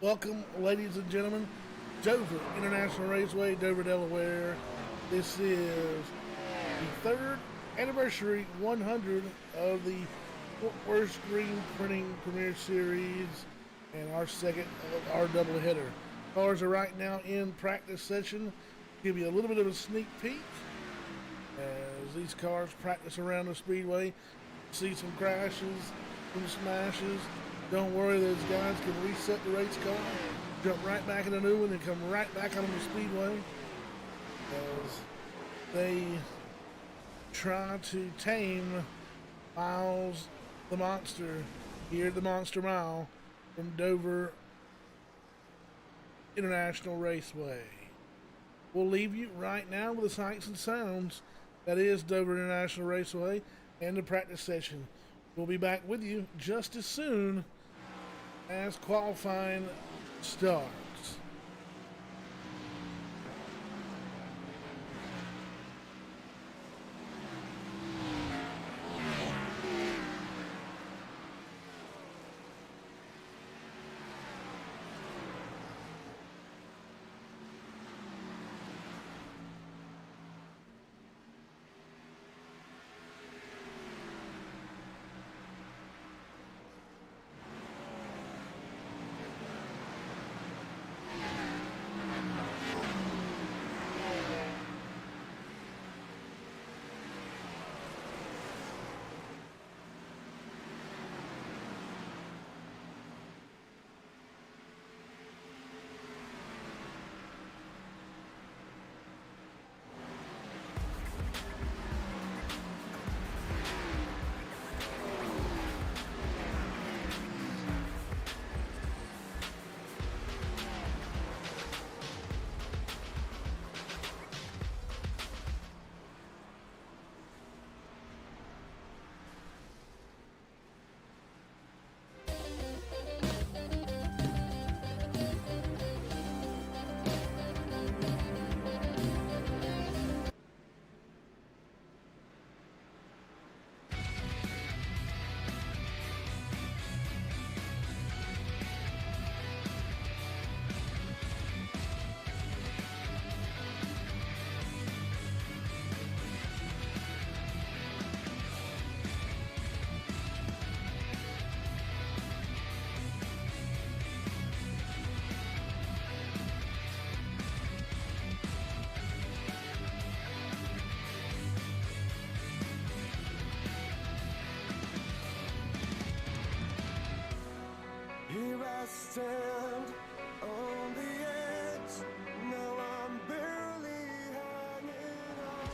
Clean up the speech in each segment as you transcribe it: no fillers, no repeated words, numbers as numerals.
Welcome, ladies and gentlemen, Dover International Raceway, Dover, Delaware. This is the third anniversary 100 of the Fort Worth Screen Printing Premier Series and our second of our doubleheader. Cars are right now in practice session. Give you a little bit of a sneak peek as these cars practice around the Speedway. See some crashes, some smashes. Don't worry, those guys can reset the race car, jump right back in a new one, and come right back on the Speedway as they try to tame Miles the Monster here at the Monster Mile from Dover International Raceway. We'll leave you right now with the sights and sounds that is Dover International Raceway and the practice session. We'll be back with you just as soon as qualifying starts. Here I stand on the edge. Now I'm barely hanging on.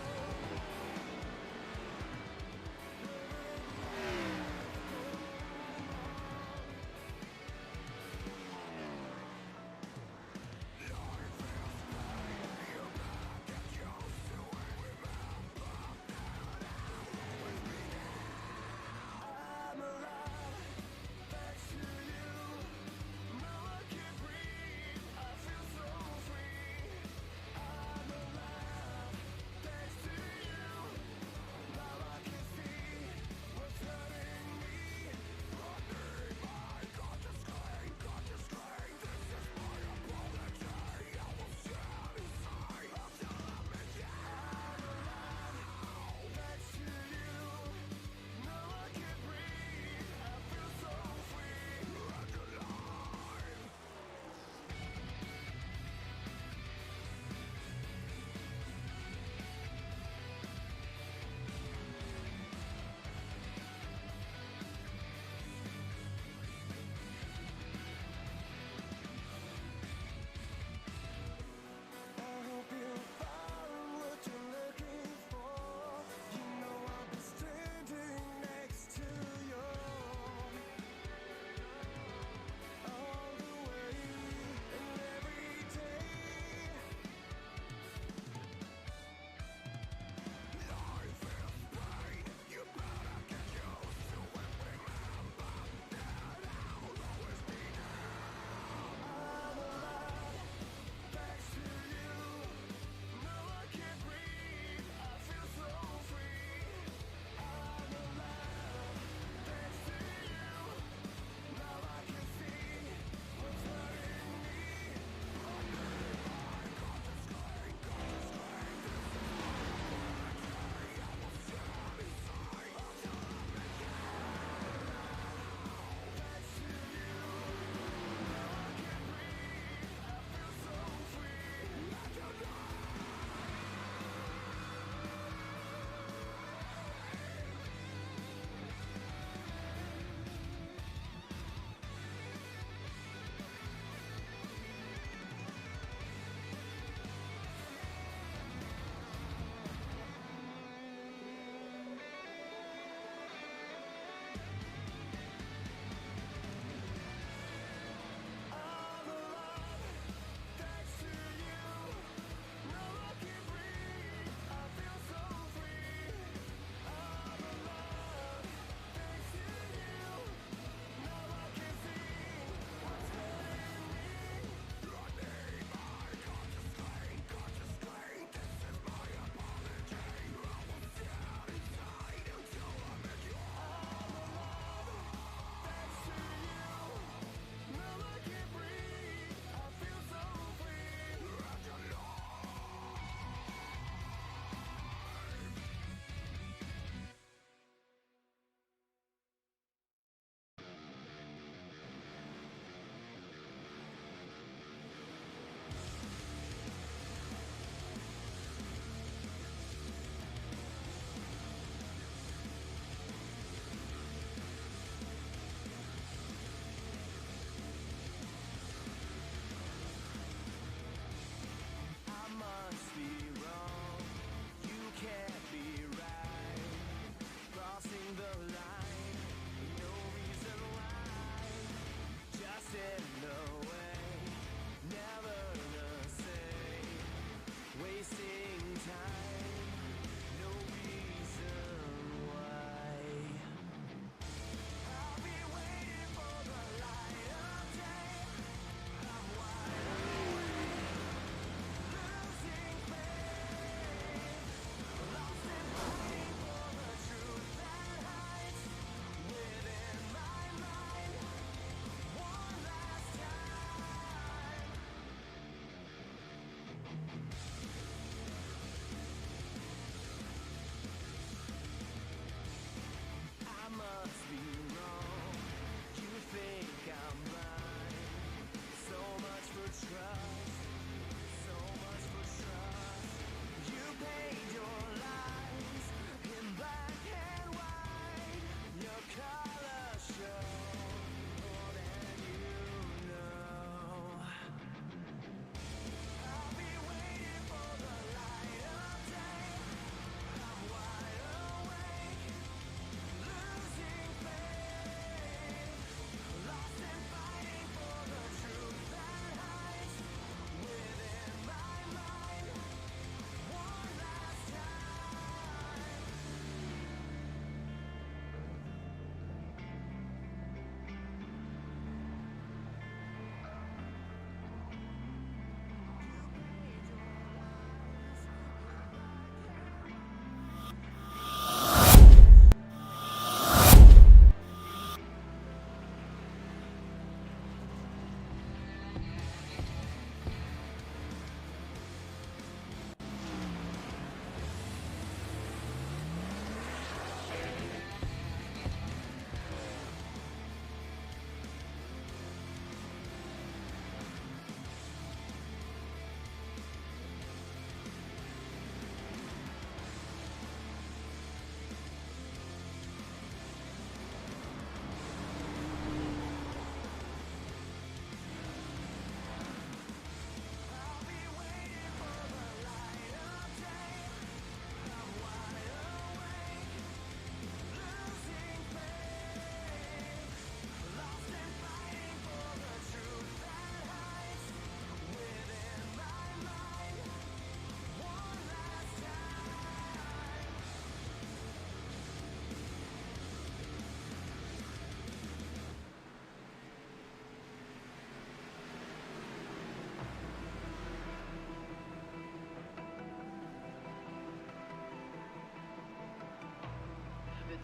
I'm alive, thanks to you.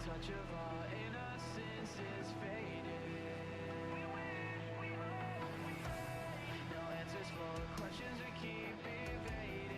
touch of our innocence is fading. No answers for questions we keep evading.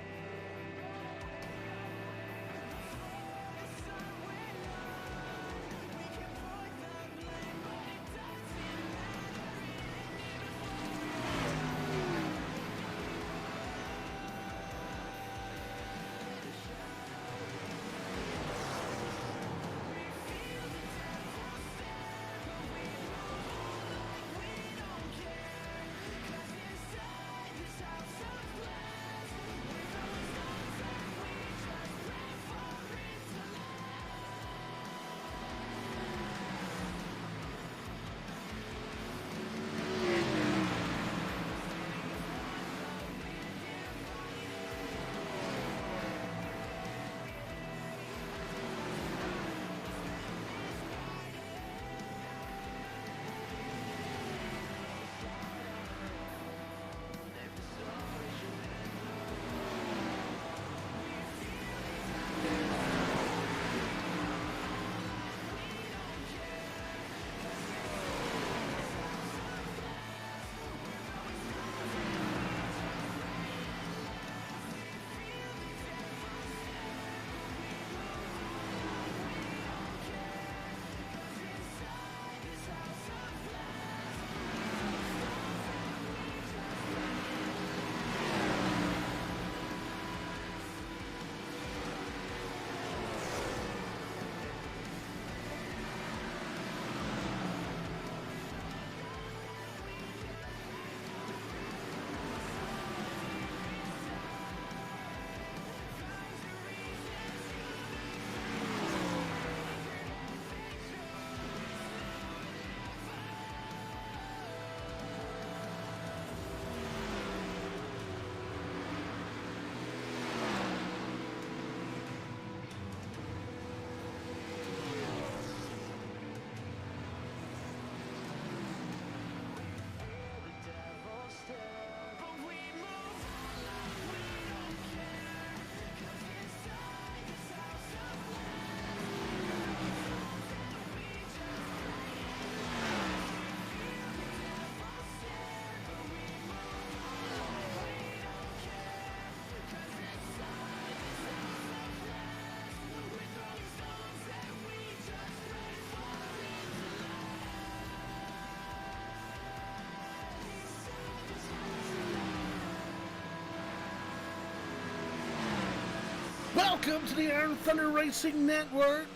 Welcome to the Iron Thunder Racing Network.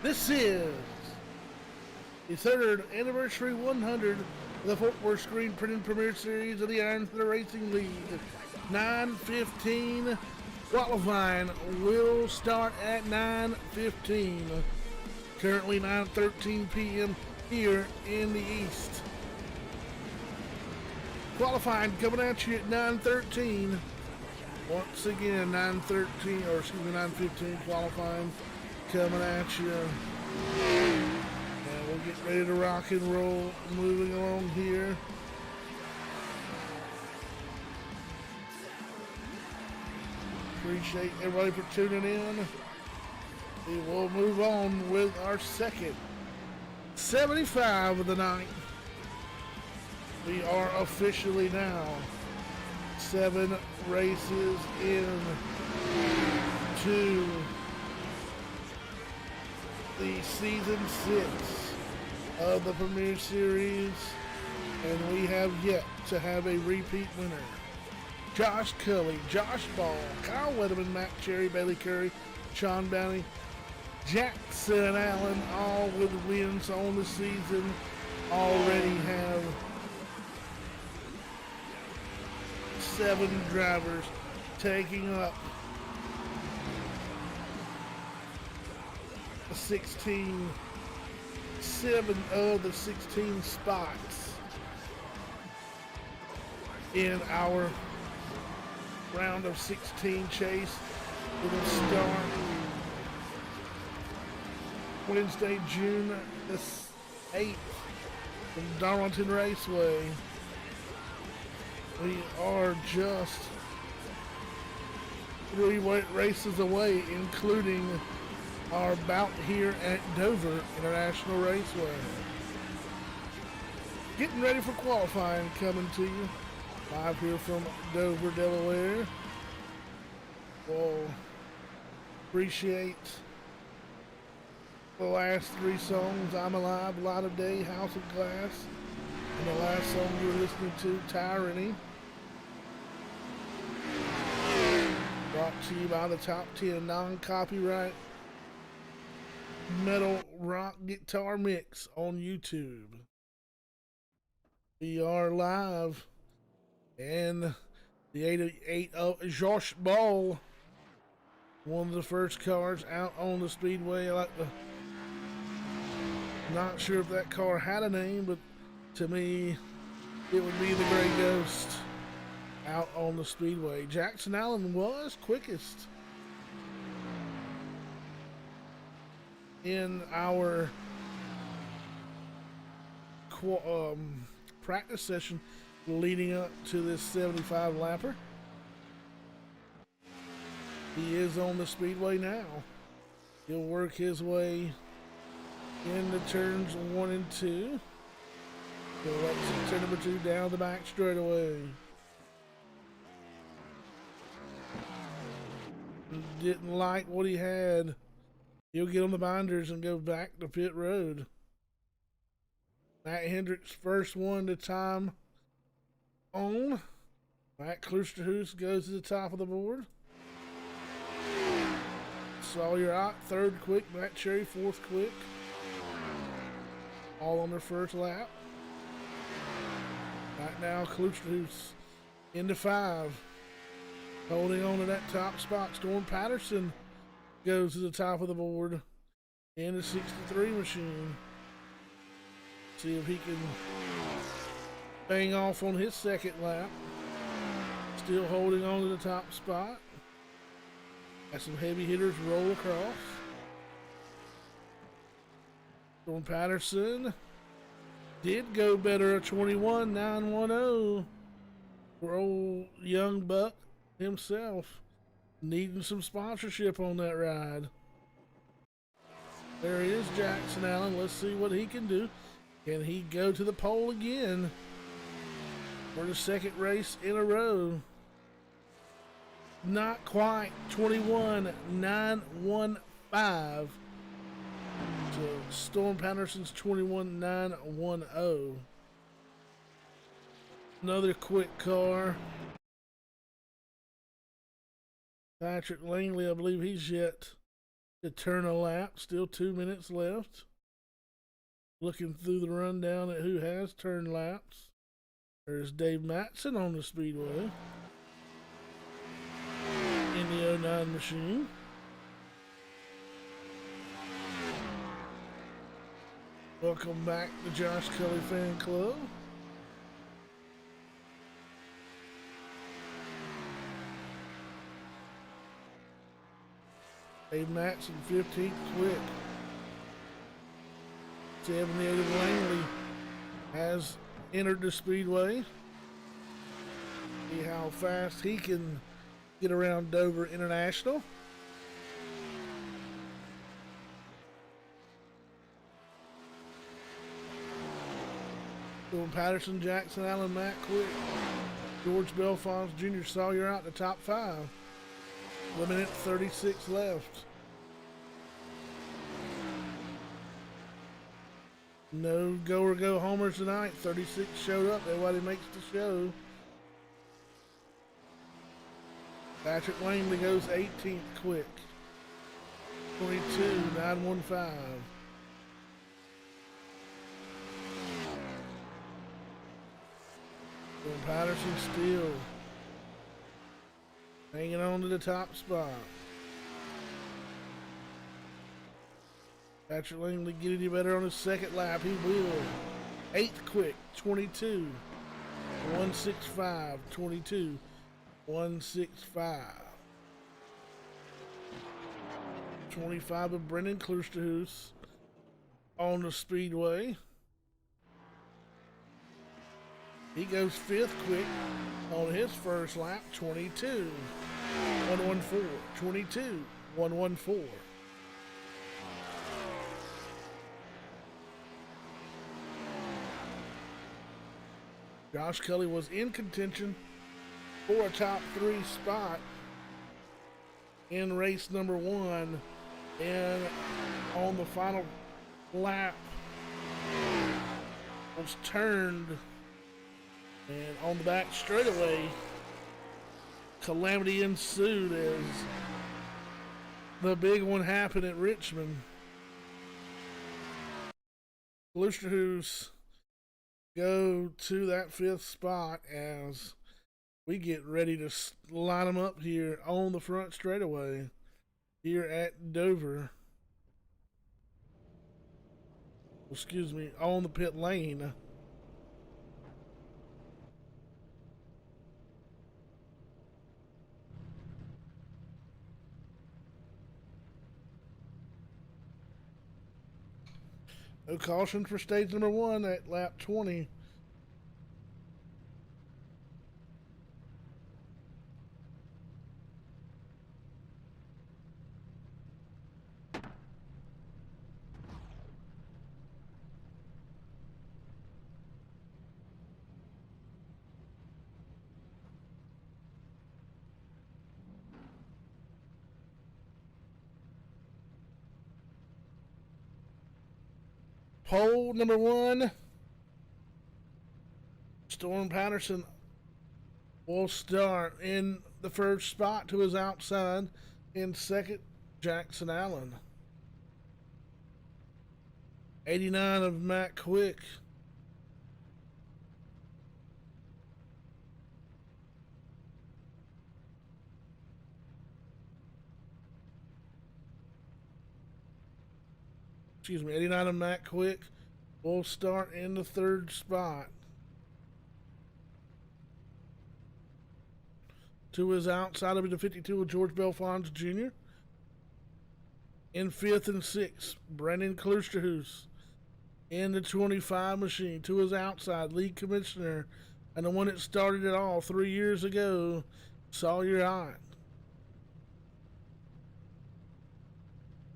This is the third anniversary 100 of the Fort Worth Screen Printing Premier Series of the Iron Thunder Racing League. 9:15 qualifying will start at 9:15. Currently 9:13 p.m. here in the East. Qualifying coming at you at 9:13. Once again, 9:15 qualifying coming at you. And we'll get ready to rock and roll moving along here. Appreciate everybody for tuning in. We will move on with our second 75 of the night. We are officially now 7 races into the season 6 of the Premier Series, and we have yet to have a repeat winner. Josh Cully, Josh Ball, Kyle Weatherman, Matt Cherry, Bailey Curry, Sean Bounty, Jackson Allen, all with wins on the season, already have 7 drivers taking up 7 of the 16 spots in our round of 16 chase. We're going to start Wednesday, June the 8th from Darlington Raceway. We are just 3 races away, including our bout here at Dover International Raceway. Getting ready for qualifying, coming to you live here from Dover, Delaware. We'll appreciate the last three songs: I'm Alive, Light of Day, House of Glass, and the last song you were listening to, Tyranny. Brought to you by the Top 10 non-copyright metal rock guitar mix on YouTube. We are live, and the 88 of Josh Ball, one of the first cars out on the Speedway. Not sure if that car had a name, but to me, it would be the Gray Ghost out on the Speedway. Jackson Allen was quickest in our practice session leading up to this 75 lapper. He is on the Speedway now. He'll work his way into turns 1 and 2. He'll exit turn number 2 down the back straightaway. Didn't like what he had. He'll get on the binders and go back to pit road. Matt Hendricks, first one to time on. Matt Klusterhuis goes to the top of the board. Sawyer out, third quick. Matt Cherry, fourth quick. All on their first lap. Right now, Klusterhuis into 5. Holding on to that top spot. Storm Patterson goes to the top of the board in the 63 machine. See if he can bang off on his second lap. Still holding on to the top spot. Got some heavy hitters roll across. Storm Patterson did go better, a 21.910 for old young buck himself, needing some sponsorship on that ride. There is Jackson Allen. Let's see what he can do. Can he go to the pole again for the second race in a row? Not quite. 21.915 to Storm Patterson's 21.910. Another quick car. Patrick Langley, I believe he's yet to turn a lap. Still 2 minutes left. Looking through the rundown at who has turned laps. There's Dave Matson on the Speedway in the 09 machine. Welcome back to Josh Kelly Fan Club. Dave Matson, 15th quick. 78 of Langley has entered the Speedway. See how fast he can get around Dover International. Storm Patterson, Jackson Allen, Matt Quick, George Belfons Jr. Sawyer out in the top 5. 1 minute 36 left. No go or go homers tonight. 36 showed up. Everybody makes the show. Patrick Langley goes 18th quick. 22.915. Storm Patterson still hanging on to the top spot. Patrick Langley getting you better on his second lap. He will. 8th quick. 22.165. 22.165. 25 of Brendan Klusterhuis on the Speedway. He goes 5th quick on his first lap. 22.114. 22.114. Josh Kelly was in contention for a top 3 spot in race number 1, and on the final lap was turned, and on the back straightaway, calamity ensued as the big one happened at Richmond. Kloosterhuis go to that 5th spot as we get ready to line them up here on the front straightaway here at Dover. Excuse me, on the pit lane. No caution for stage number 1 at lap 20. Pole number 1, Storm Patterson will start in the first spot to his outside. In second, Jackson Allen. 89 of Matt Quick. Excuse me, 89 of Matt Quick will start in the third spot. To his outside of the 52 of George Belfons Jr. In 5th and 6th, Brendan Kloosterhuis. In the 25 machine, to his outside, lead commissioner, and the one that started it all 3 years ago, Sawyer Hott.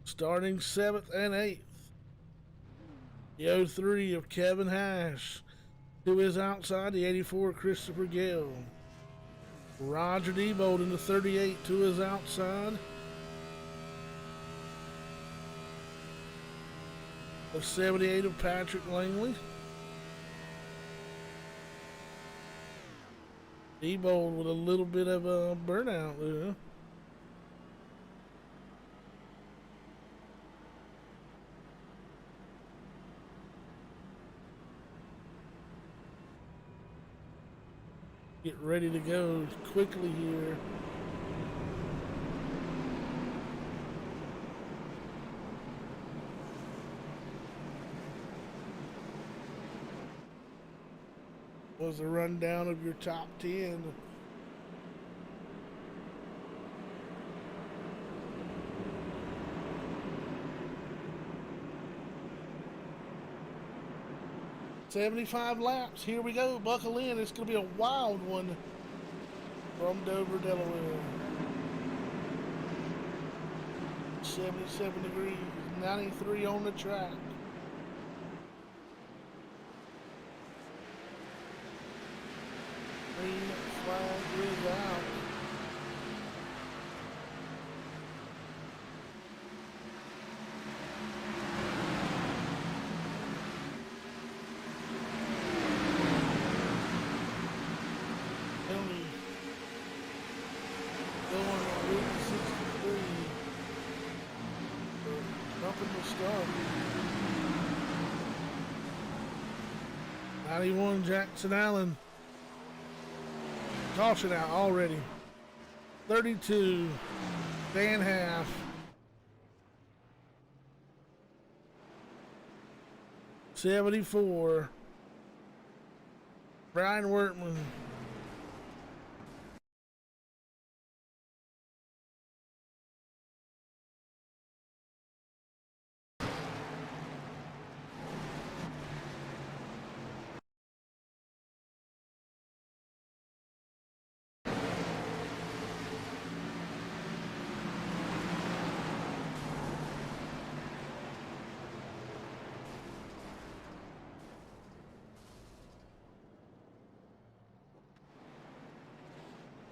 Starting 7th and 8th, the 03 of Kevin Hash. To his outside, the 84 of Christopher Gale. Roger Diebold in the 38 to his outside. The 78 of Patrick Langley. Diebold with a little bit of a burnout there. Get ready to go quickly here. Was a rundown of your top 10. "75 laps. Here we go. Buckle in. It's going to be a wild one from Dover, Delaware. 77 degrees, 93 on the track. Green flag is out. Jackson Allen. Caution out already. 32. Dan Half. 74. Brian Wertman.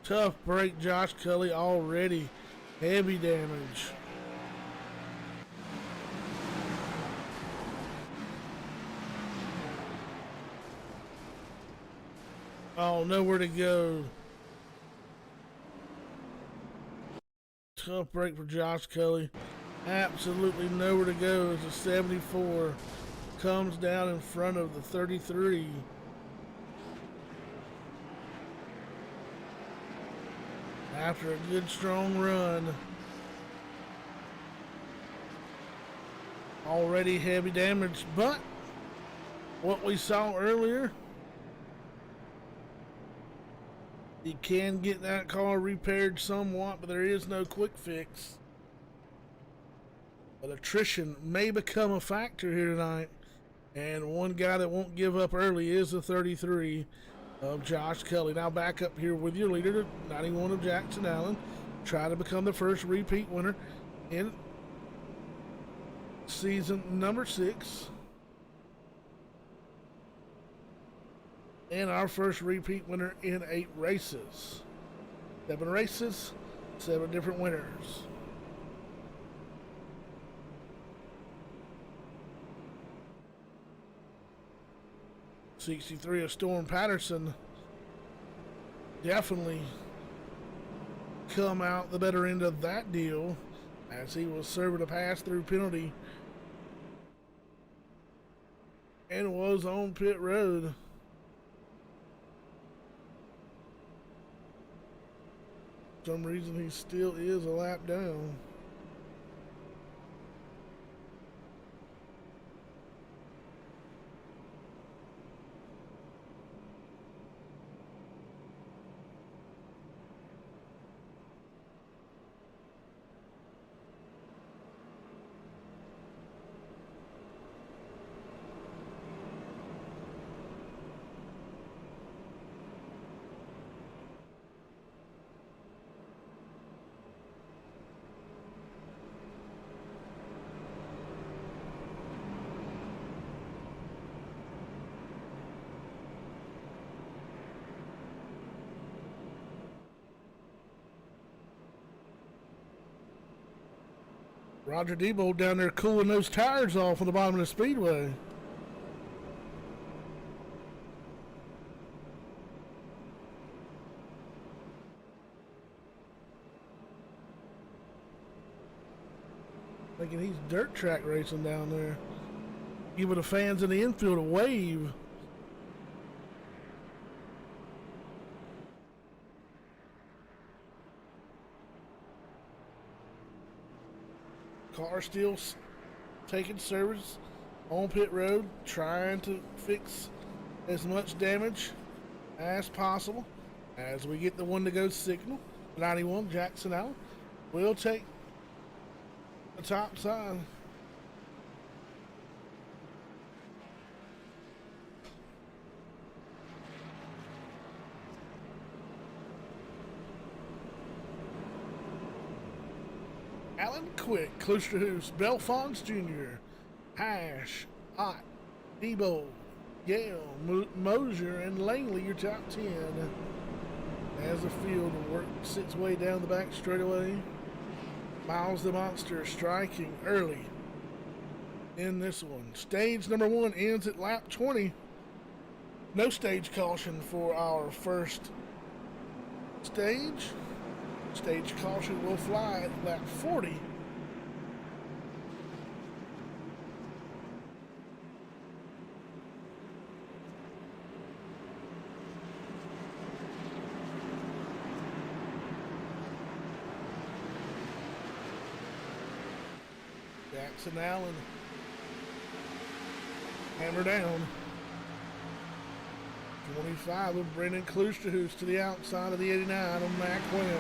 Tough break, Josh Cully, already heavy damage. Oh, nowhere to go. Tough break for Josh Cully. Absolutely nowhere to go as the 74 comes down in front of the 33. After a good strong run. Already heavy damage, but what we saw earlier, you can get that car repaired somewhat, but there is no quick fix. But attrition may become a factor here tonight. And one guy that won't give up early is the 33 of Josh Cully. Now back up here with your leader, 91 of Jackson Allen. Try to become the first repeat winner in season number 6. And our first repeat winner in 8 races. 7 races, 7 different winners. '63 of Storm Patterson definitely come out the better end of that deal as he was serving a pass-through penalty and was on pit road. For some reason he still is a lap down. Roger Debo down there cooling those tires off on the bottom of the speedway. Thinking he's dirt track racing down there. Giving the fans in the infield a wave. Car still taking service on pit road, trying to fix as much damage as possible as we get the one to go signal. 91 Jackson Allen will take the top side. Allen Quick, Klusterhoos, Belfons Jr., Hash, Ott, Debo, Gale, Mosier, and Langley, your top 10. As the field works its way down the back straightaway, Miles the Monster striking early in this one. Stage number 1 ends at lap 20. No stage caution for our first stage. Stage caution will fly at lap 40. Jackson Allen hammer down. 25 of Brendan Klusterhoos to the outside of the 89 of Mac Webb.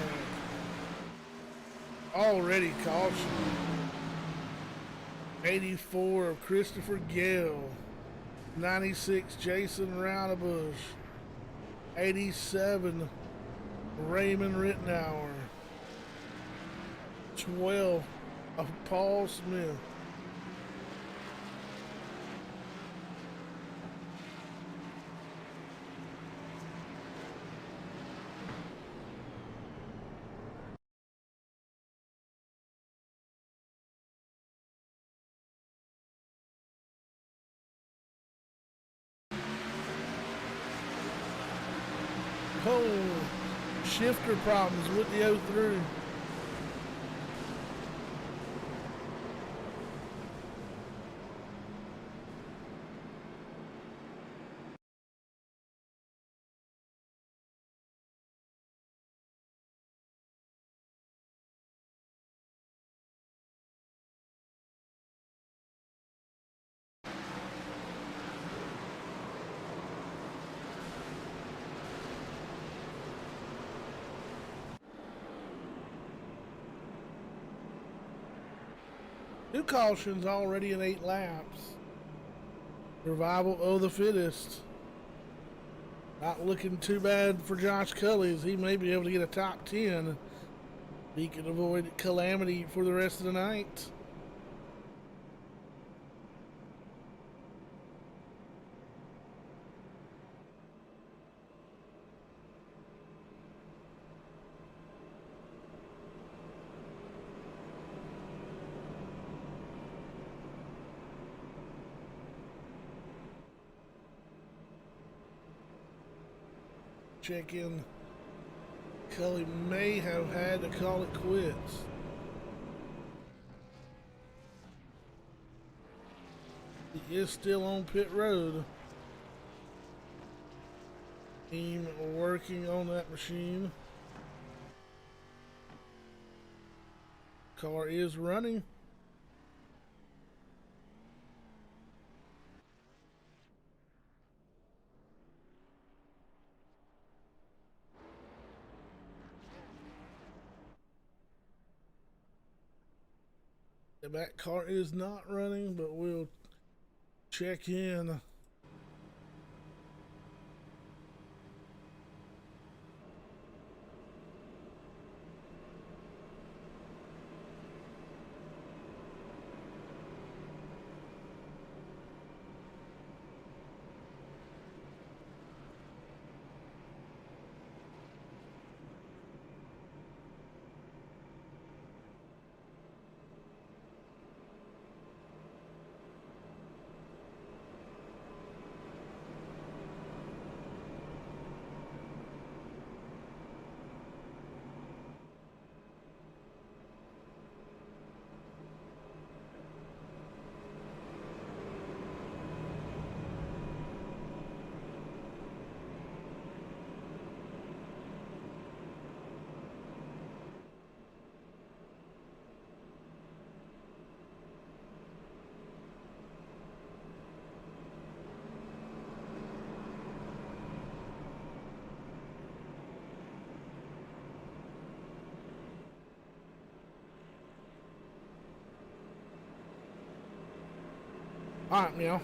Already caution. 84 of Christopher Gale. 96 Jason Roudabush. 87 Raymond Rittenauer. 12 of Paul Smith. Oh, shifter problems with the 03. Two cautions already in 8 laps. Survival of the fittest. Not looking too bad for Josh Cullies. He may be able to get a top 10. He can avoid calamity for the rest of the night. Check in. Cully may have had to call it quits. He is still on pit road. Team working on that machine. Car is running. The back car is not running, but we'll check in. Alright, now.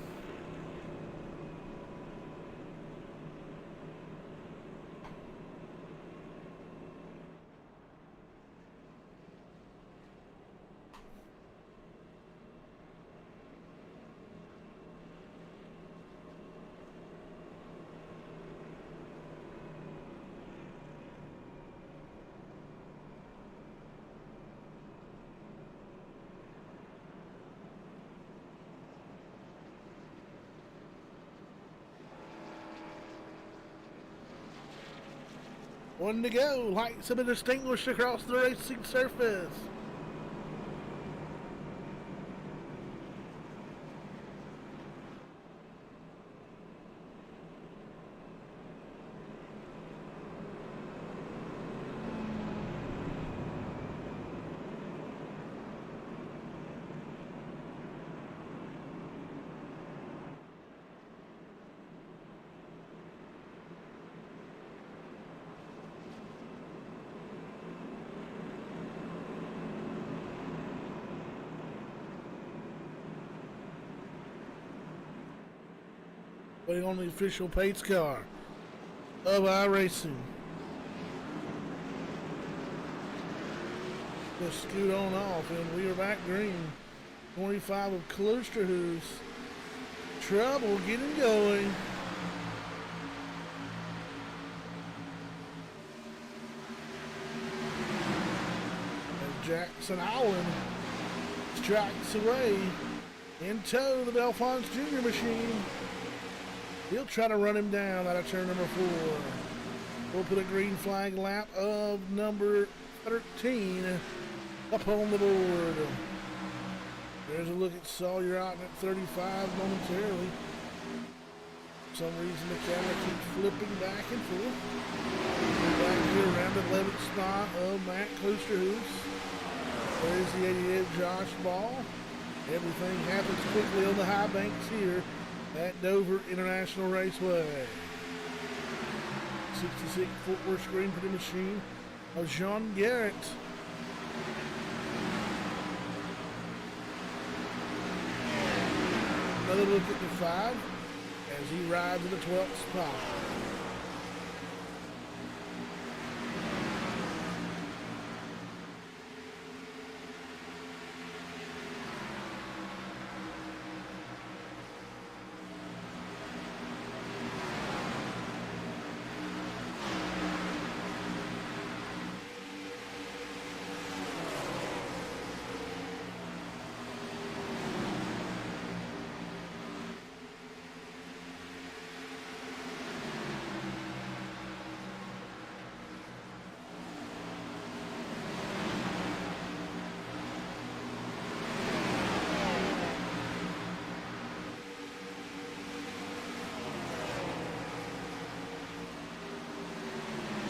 One to go. Lights have been extinguished across the racing surface. Waiting on the official pace car of iRacing. Just scoot on off, and we are back green. 25 of Klosterhuis. Trouble getting going. And Jackson Allen strikes away in tow of the Belfonts Jr. machine. He'll try to run him down out of turn number 4. We'll put a green flag lap of number 13 up on the board. There's a look at Sawyer out at 35 momentarily. For some reason the camera keeps flipping back and forth. We're back here around the 11th spot of Matt Kloosterhoofs. There's the 88 Josh Ball. Everything happens quickly on the high banks here at Dover International Raceway. 66 footwear screen for the machine of Jean Garrett. Another look at the 5 as he rides in the 12th spot.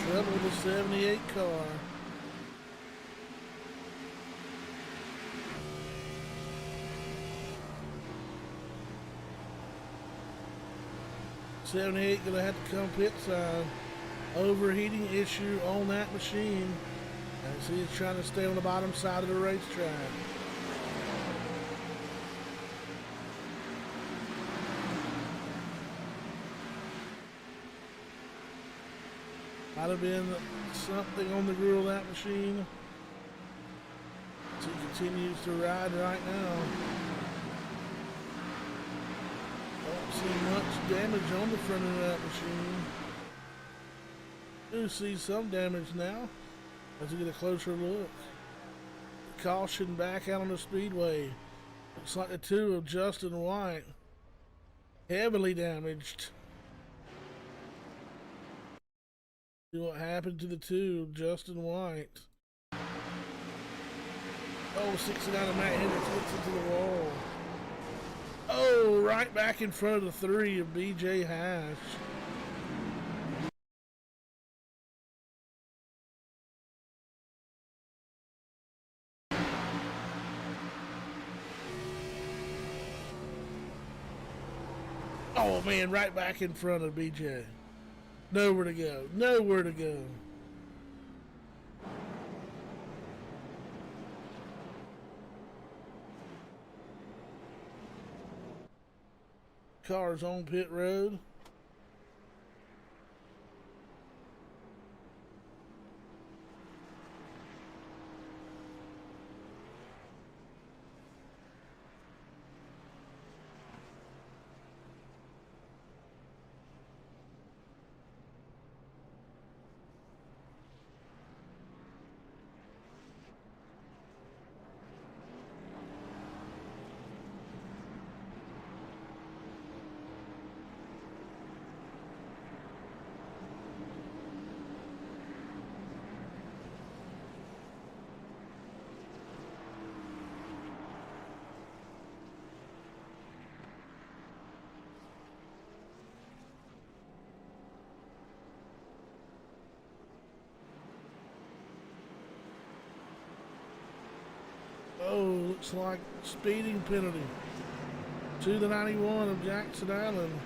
Trouble with the 78 car. '78 gonna have to come pit side. Overheating issue on that machine. And see, it's trying to stay on the bottom side of the racetrack. Might have been something on the grill of that machine. As he continues to ride right now. Don't see much damage on the front of that machine. Do see some damage now as we get a closer look. Caution back out on the speedway. Looks like the 2 of Justin White. Heavily damaged. See what happened to the 2 of Justin White. Oh, 69 of Matt Hendricks hits into the wall. Oh, right back in front of the 3 of BJ Hash. Oh man, right back in front of BJ. Nowhere to go. Nowhere to go. Cars on pit road. Oh, looks like speeding penalty to the 91 of Jackson Allen.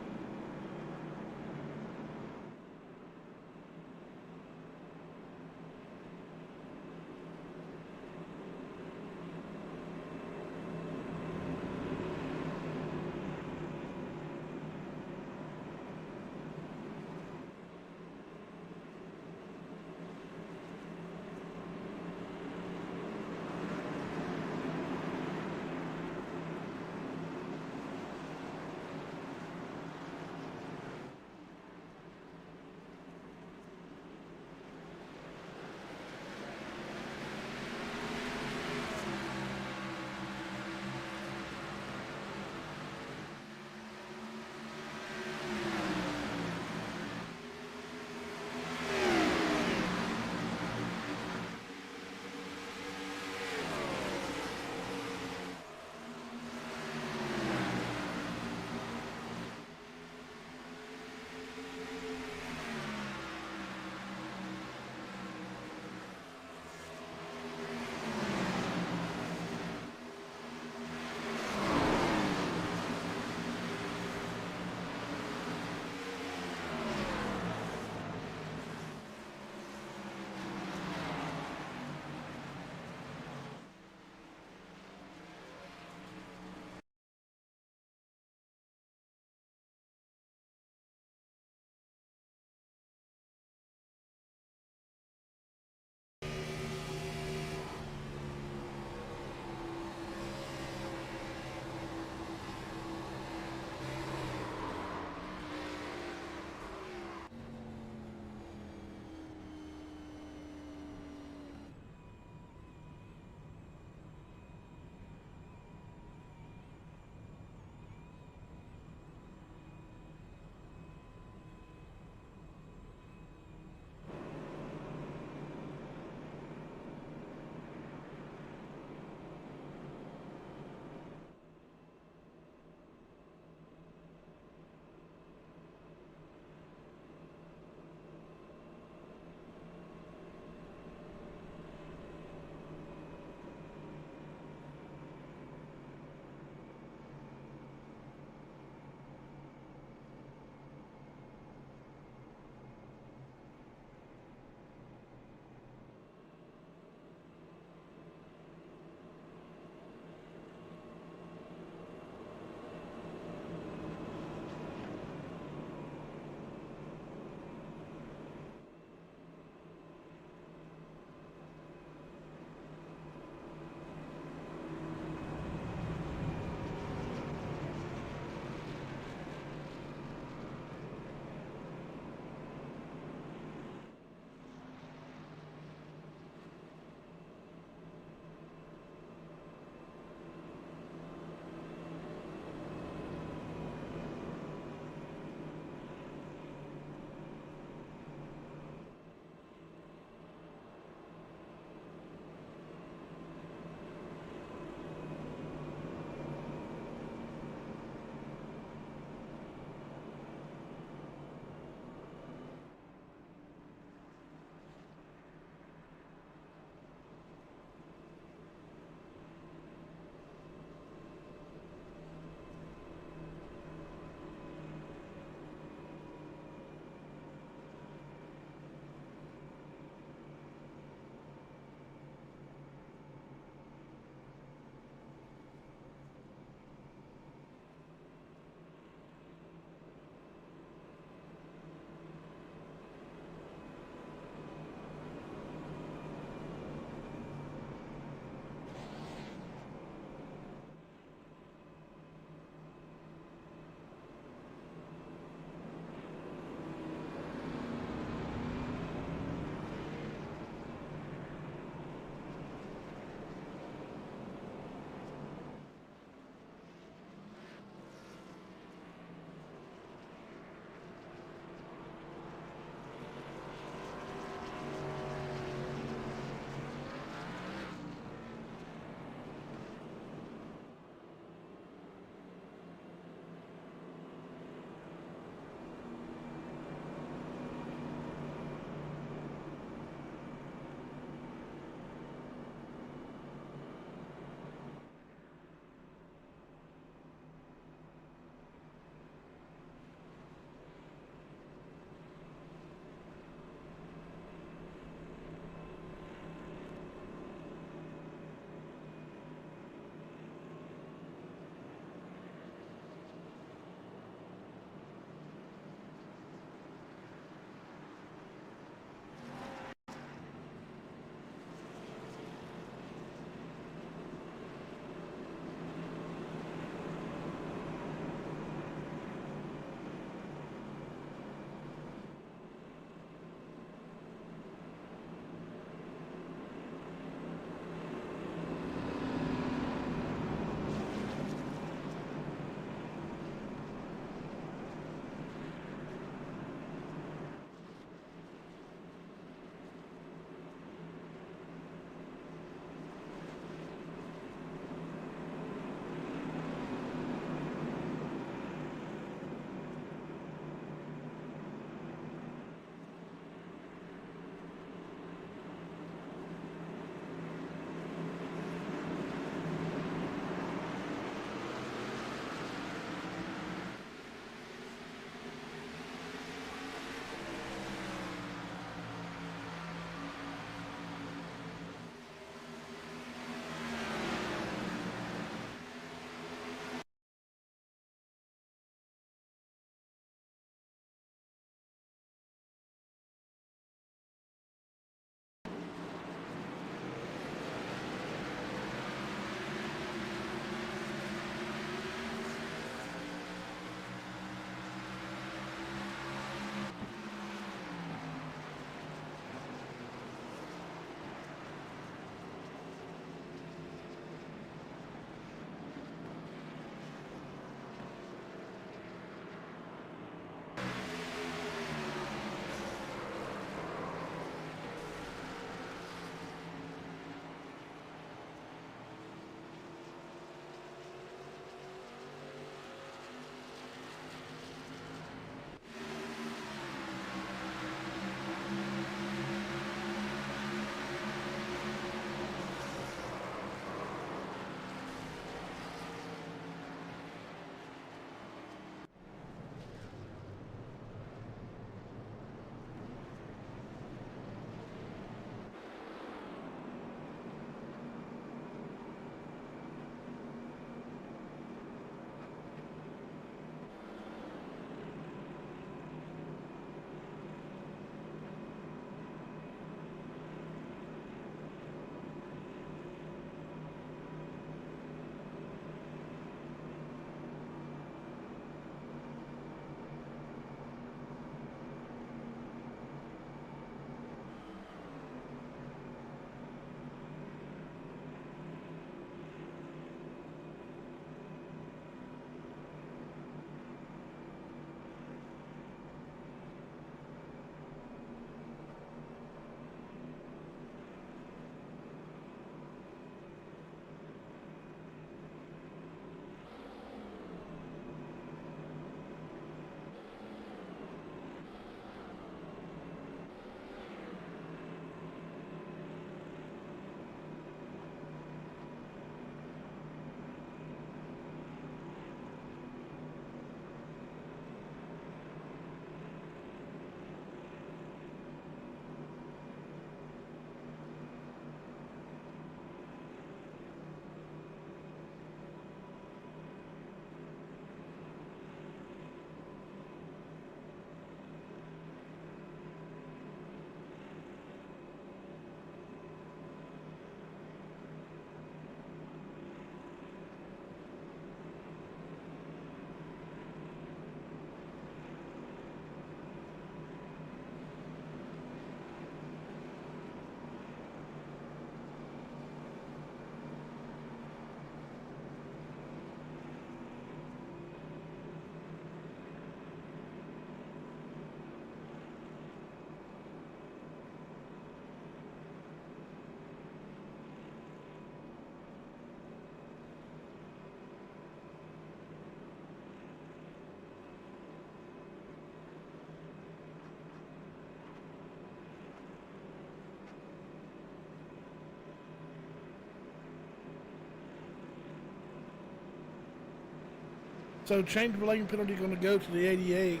So change of lane penalty going to go to the 88.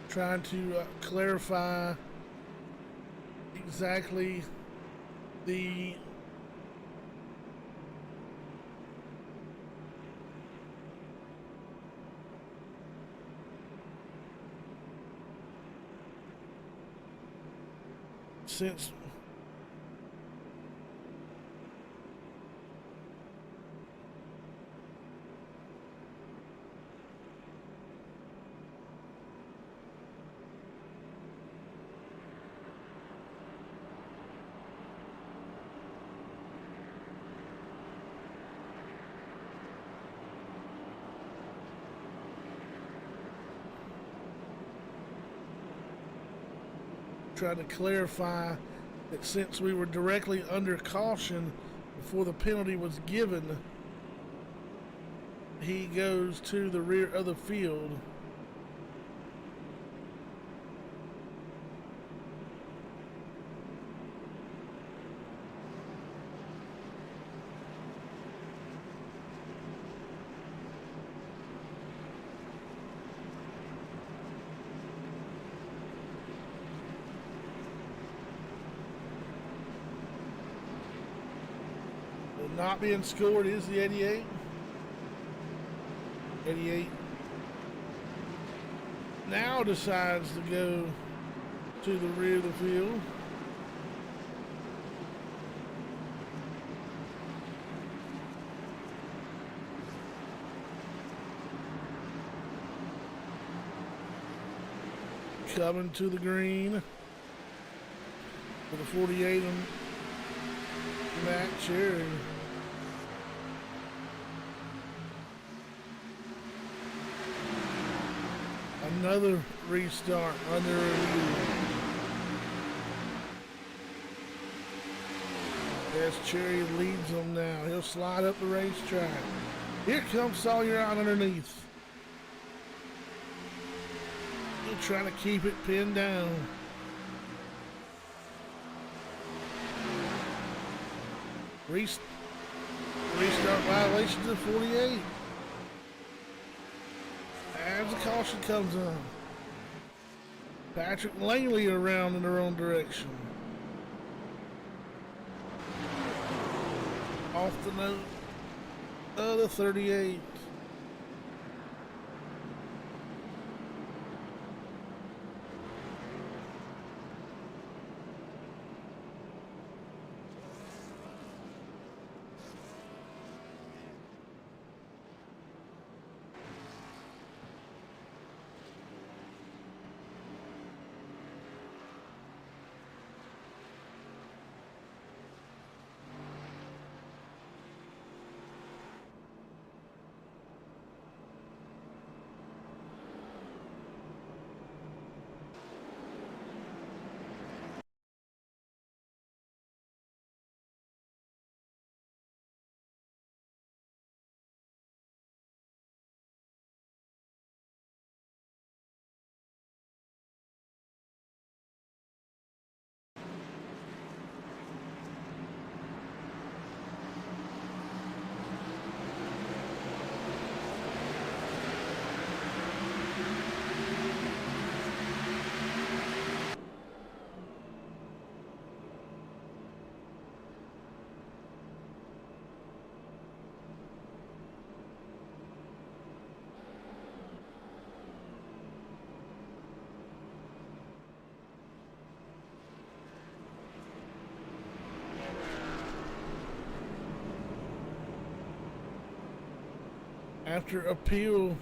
Trying to clarify exactly the since trying to clarify that since we were directly under caution before the penalty was given, he goes to the rear of the field. Not being scored is the 88. 88 now decides to go to the rear of the field. Coming to the green for the 48 and Matt Cherry. Another restart under review. As Cherry leads them now. He'll slide up the racetrack. Here comes Sawyer out underneath. He'll try to keep it pinned down. Restart violation to 48. As the caution comes on. Patrick Langley around in their own direction. Off the note of the 38. After appeal,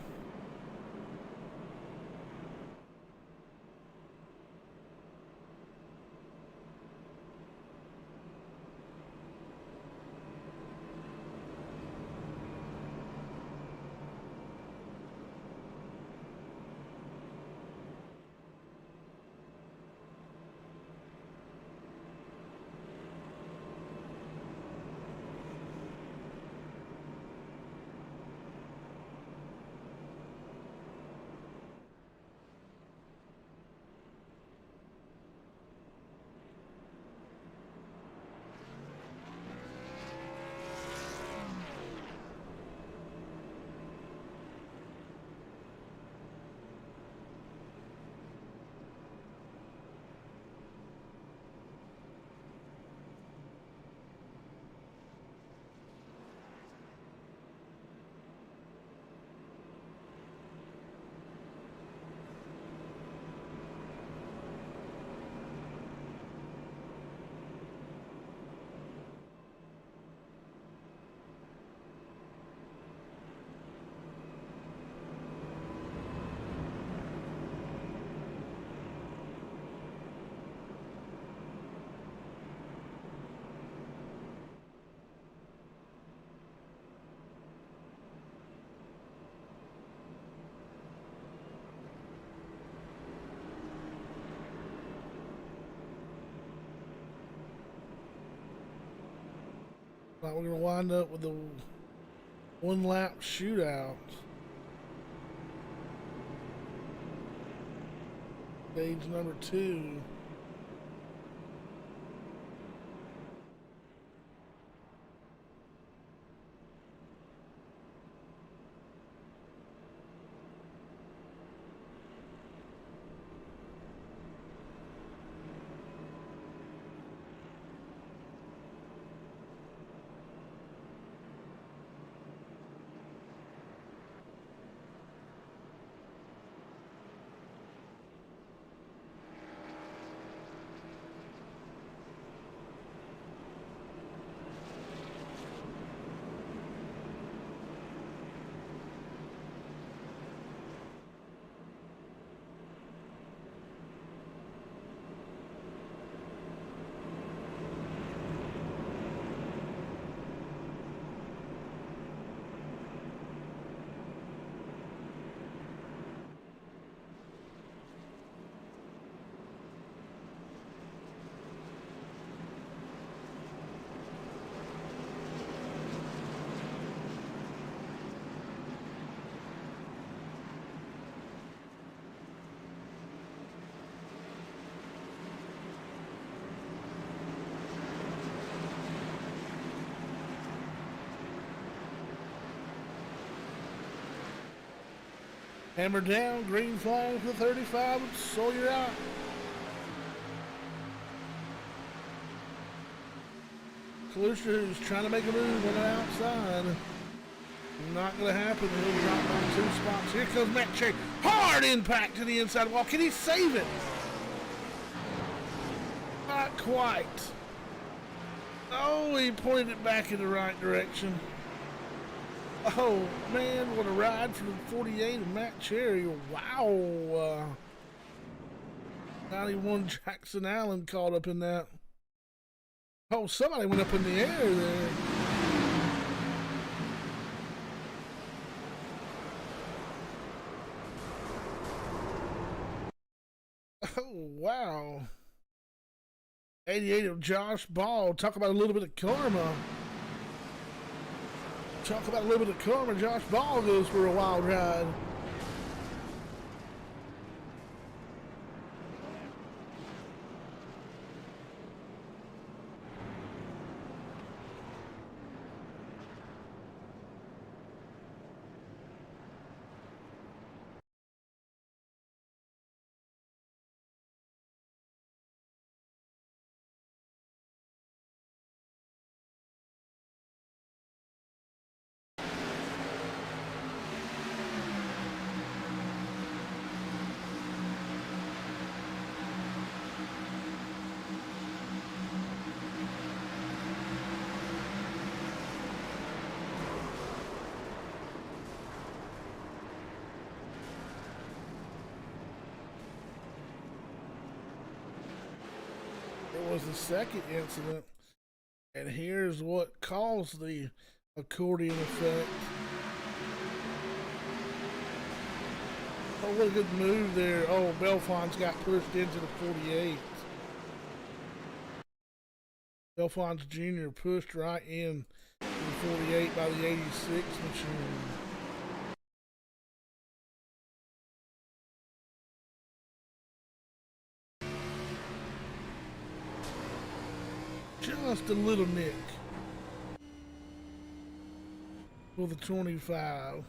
we're gonna wind up with the one lap shootout. Stage number 2. Hammer down, green flag for 35, so you're out. Kalusha, who's trying to make a move on the outside. Not going to happen. He'll drop on 2 spots. Here comes Matt Cherry. Hard impact to the inside wall. Can he save it? Not quite. Oh, he pointed it back in the right direction. Oh, man, what a ride for the 48 of Matt Cherry. Wow. 91 Jackson Allen caught up in that. Oh, somebody went up in the air there. Oh, wow. 88 of Josh Ball. Talk about a little bit of karma. Talk about a little bit of karma. Josh Ball goes for a wild ride. Was the second incident, and here's what caused the accordion effect. Oh, what a good move there. Oh, Belfon's got pushed into the 48. Belfon's Jr. pushed right in to the 48 by the 86 machine. Just a little nick for the 25.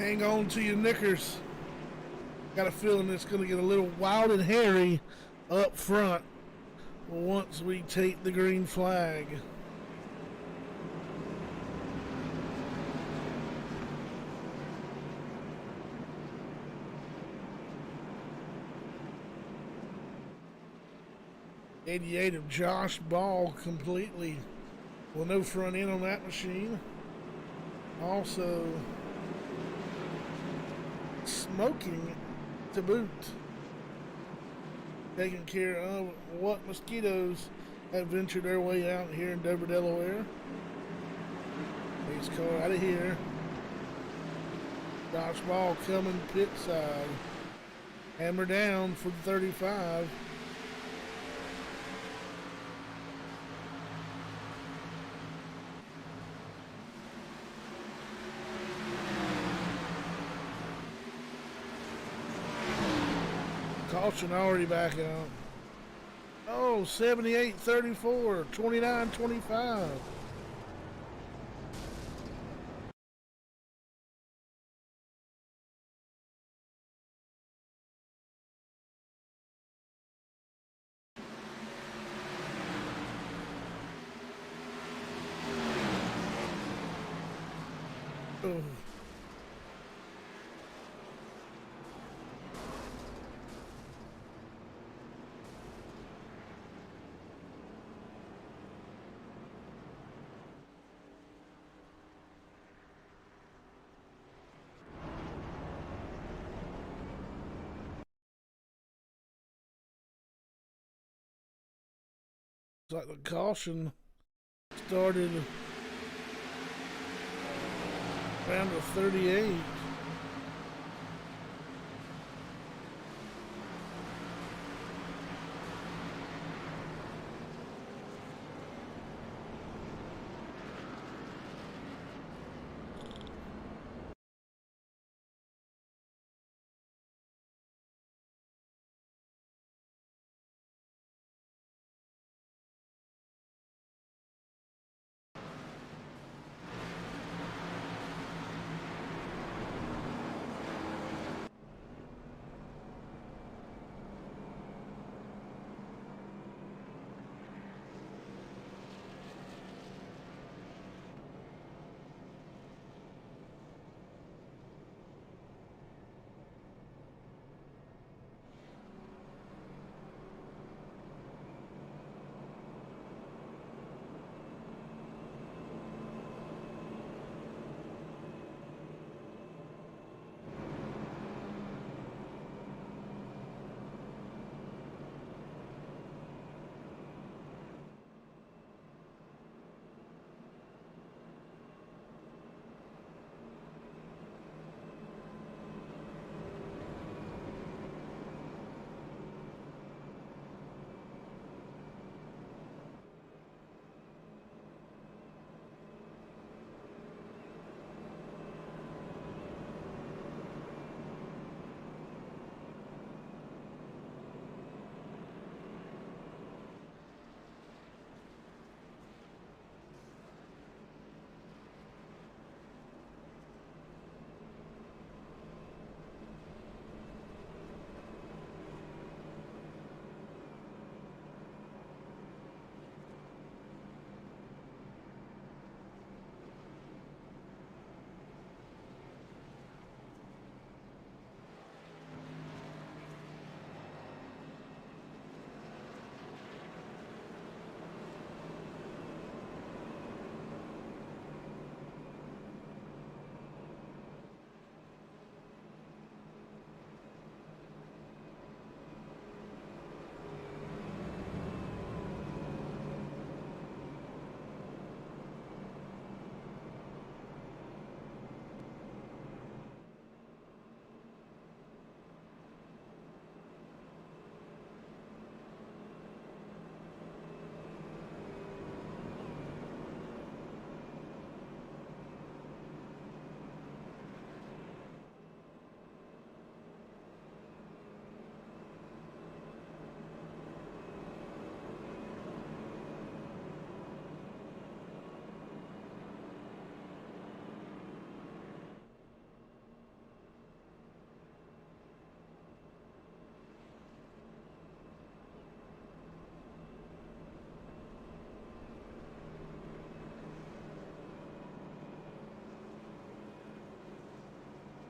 Hang on to your knickers. Got a feeling it's going to get a little wild and hairy up front once we take the green flag. '88 of Josh Ball completely. Well, no front end on that machine. Also, smoking to boot. Taking care of what mosquitoes have ventured their way out here in Dover, Delaware. Race car out of here. Josh Ball coming pit side. Hammer down for the 35. Caution already back out. Oh, 78-34, 29-25. Oh. It's like the caution started around the 38.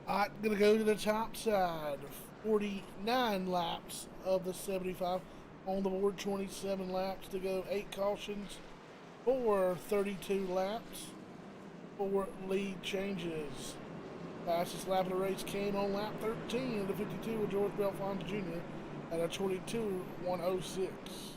I'm gonna go to the top side. 49 laps of the 75 on the board. 27 laps to go. 8 cautions for 32 laps. 4 lead changes. Fastest lap of the race came on lap 13 of the 52 with George Belfont Jr. at a 22:106.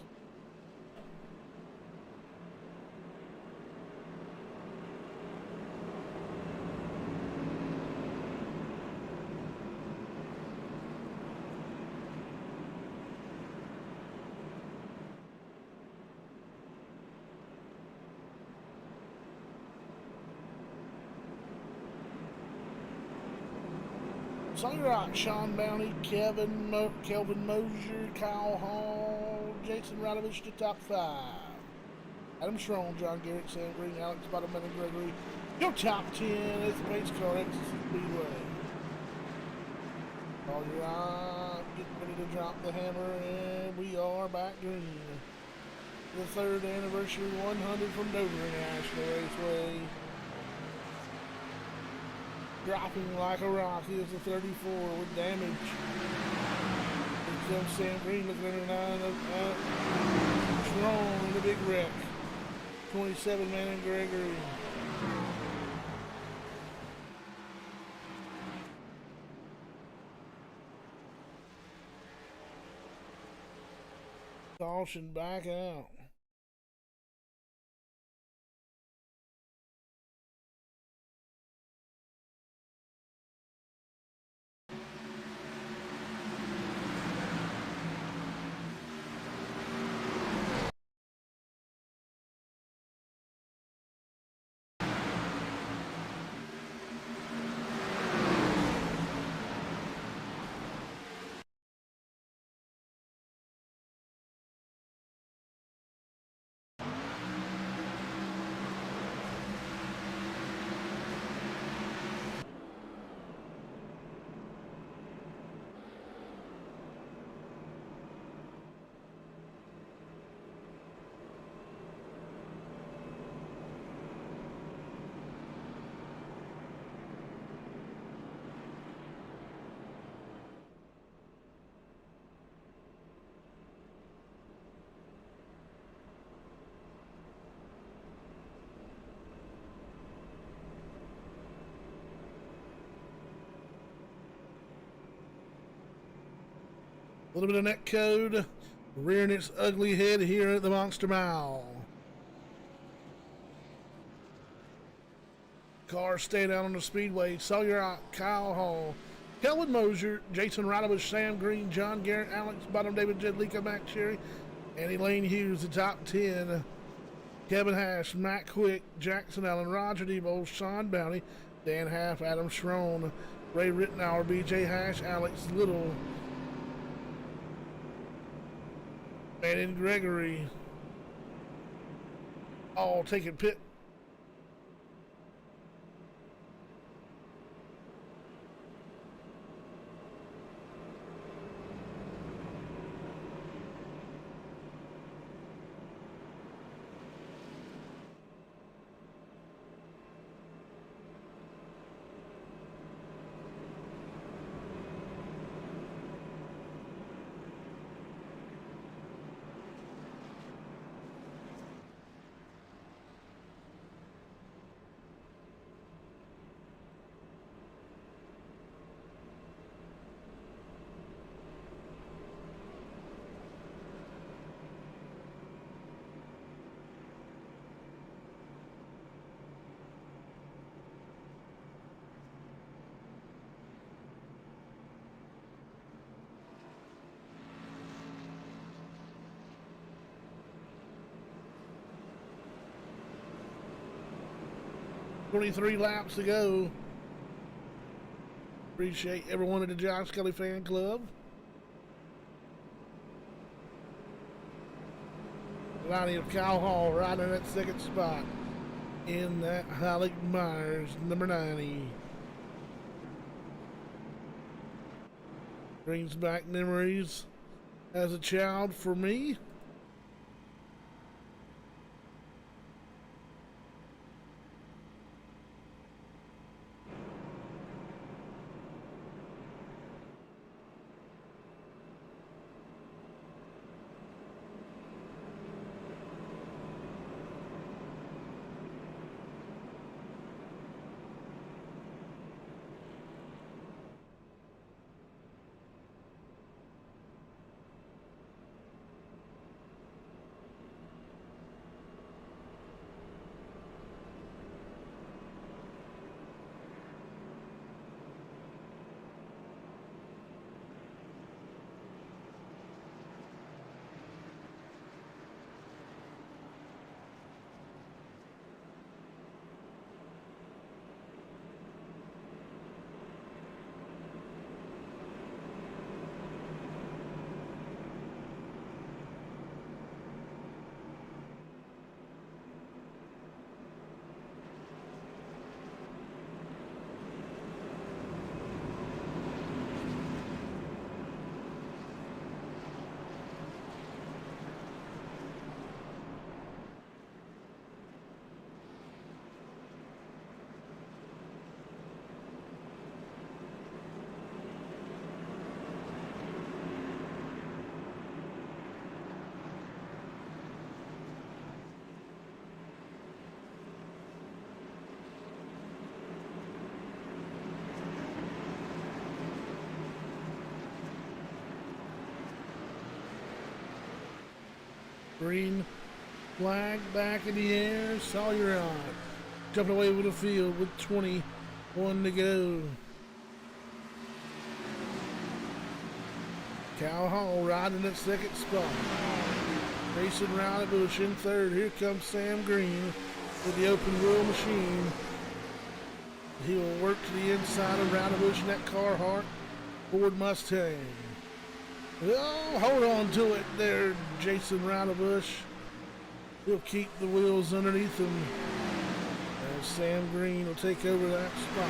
Sonny Rock, Sean Bounty, Kelvin Mosier, Kyle Hall, Jason Radovich to top 5. Adam Strong, John Garrett, Sam Green, Alex Bottom, and Gregory. Your top 10 is the pace car X Speedway. All right, getting ready to drop the hammer, and we are back green. The 3rd anniversary 100 from Dover International Raceway. Dropping like a rock is the 34 with damage. Here comes Sam Green looking at her 9 Strong in the big wreck. 27 man and Gregory. Caution back out. A little bit of net code, rearing its ugly head here at the Monster Mile. Cars stayed out on the speedway. Sawyer out, Kyle Hall, Kelvin Mosier, Jason Radovich, Sam Green, John Garrett, Alex Bottom, David Jedlicka, Mac Sherry, and Elaine Hughes, the top 10. Kevin Hash, Matt Quick, Jackson Allen, Roger Debo, Sean Bounty, Dan Half, Adam Schroen, Ray Rittenauer, BJ Hash, Alex Little, and Gregory, all taking pit. "23 laps to go." Appreciate everyone at the Josh Scully fan club. Ronnie of Kyle Hall riding in that 2nd spot in that Halleck Myers number 90. Brings back memories as a child for me. Green flag back in the air. Sawyer on. Jumping away with the field with 21 to go. Cal Hall riding at second spot. Jason Roudabush in third. Here comes Sam Green with the open wheel machine. He will work to the inside of Roudabush in that Carhartt Ford Mustang. Oh, hold on to it there, Jason Roudabush. He'll keep the wheels underneath him. And Sam Green will take over that spot.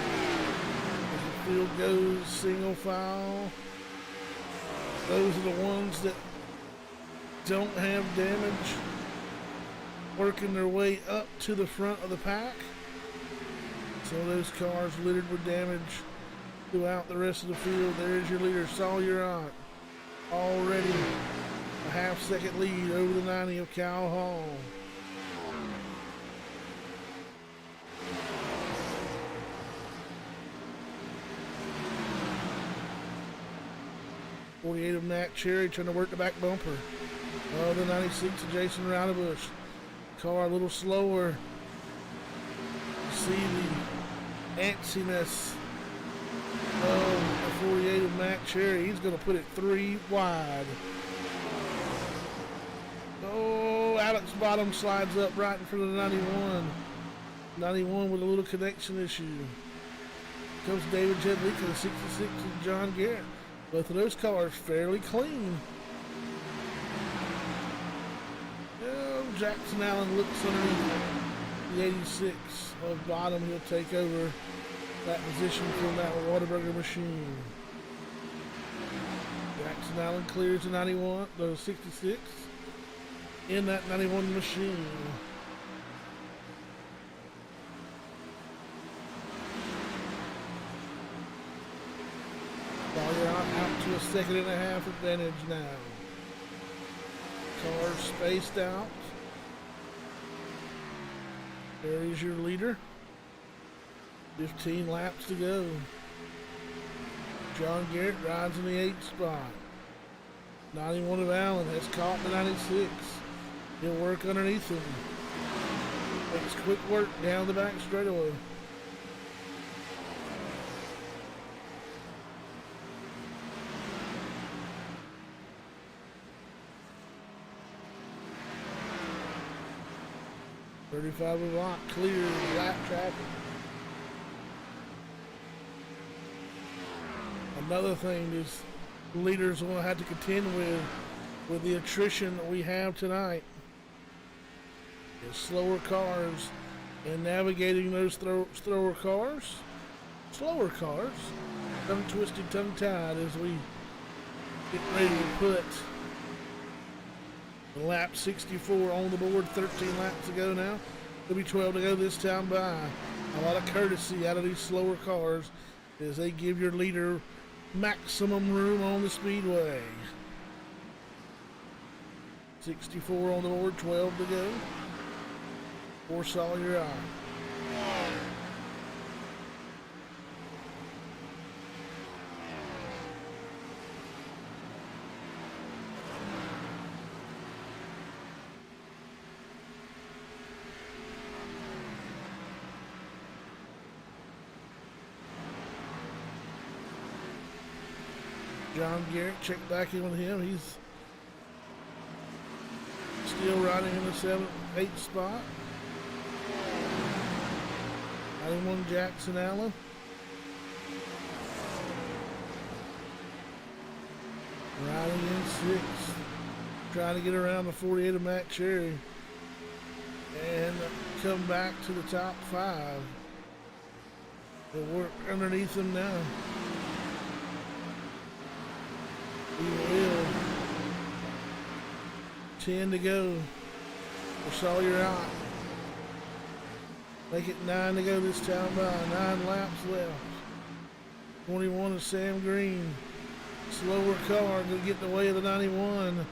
As the field goes single file. Those are the ones that don't have damage working their way up to the front of the pack. So those cars littered with damage throughout the rest of the field. There's your leader, Sawyer on. Already a half-second lead over the 90 of Cal Hall. '48 of Matt Cherry trying to work the back bumper. Oh, the 96 of Jason Roudabush. Car a little slower. See the antsiness of the 48 of Matt Cherry. He's going to put it 3 wide. Oh, Alex Bottom slides up right in front of the 91. 91 with a little connection issue. Comes David Jedlick to the 66 of John Garrett. Both of those cars fairly clean. Oh, Jackson Allen looks underneath the 86 of Bottom. He'll take over that position from that Whataburger machine. Jackson Allen clears the 91, the 66 in that 91 machine. Out to a 2.5 advantage now. Cars spaced out. There is your leader. 15 laps to go. John Garrett rides in the 8th spot. 91 of Allen has caught the 96. He'll work underneath him. Makes quick work down the back straightaway. .35 of Locke clears lap traffic. Another thing is leaders will have to contend with the attrition that we have tonight. Is slower cars and navigating those slower cars, tongue twisted, tongue tied as we get ready to put lap 64 on the board. 13 laps to go now. There'll be 12 to go this time by. A lot of courtesy out of these slower cars as they give your leader maximum room on the speedway. 64 on the board, 12 to go. For Sawyer on. John Garrett, check back in with him. He's still riding in the 7th, 8th spot. 91 Jackson Allen. Riding in 6th. Trying to get around the 48 of Matt Cherry. And come back to the top 5. They'll work underneath him now. He will. 10 to go for Sawyer out. Make it 9 to go this time by. 9 laps left. 21 is Sam Green. Slower car to get in the way of the 91.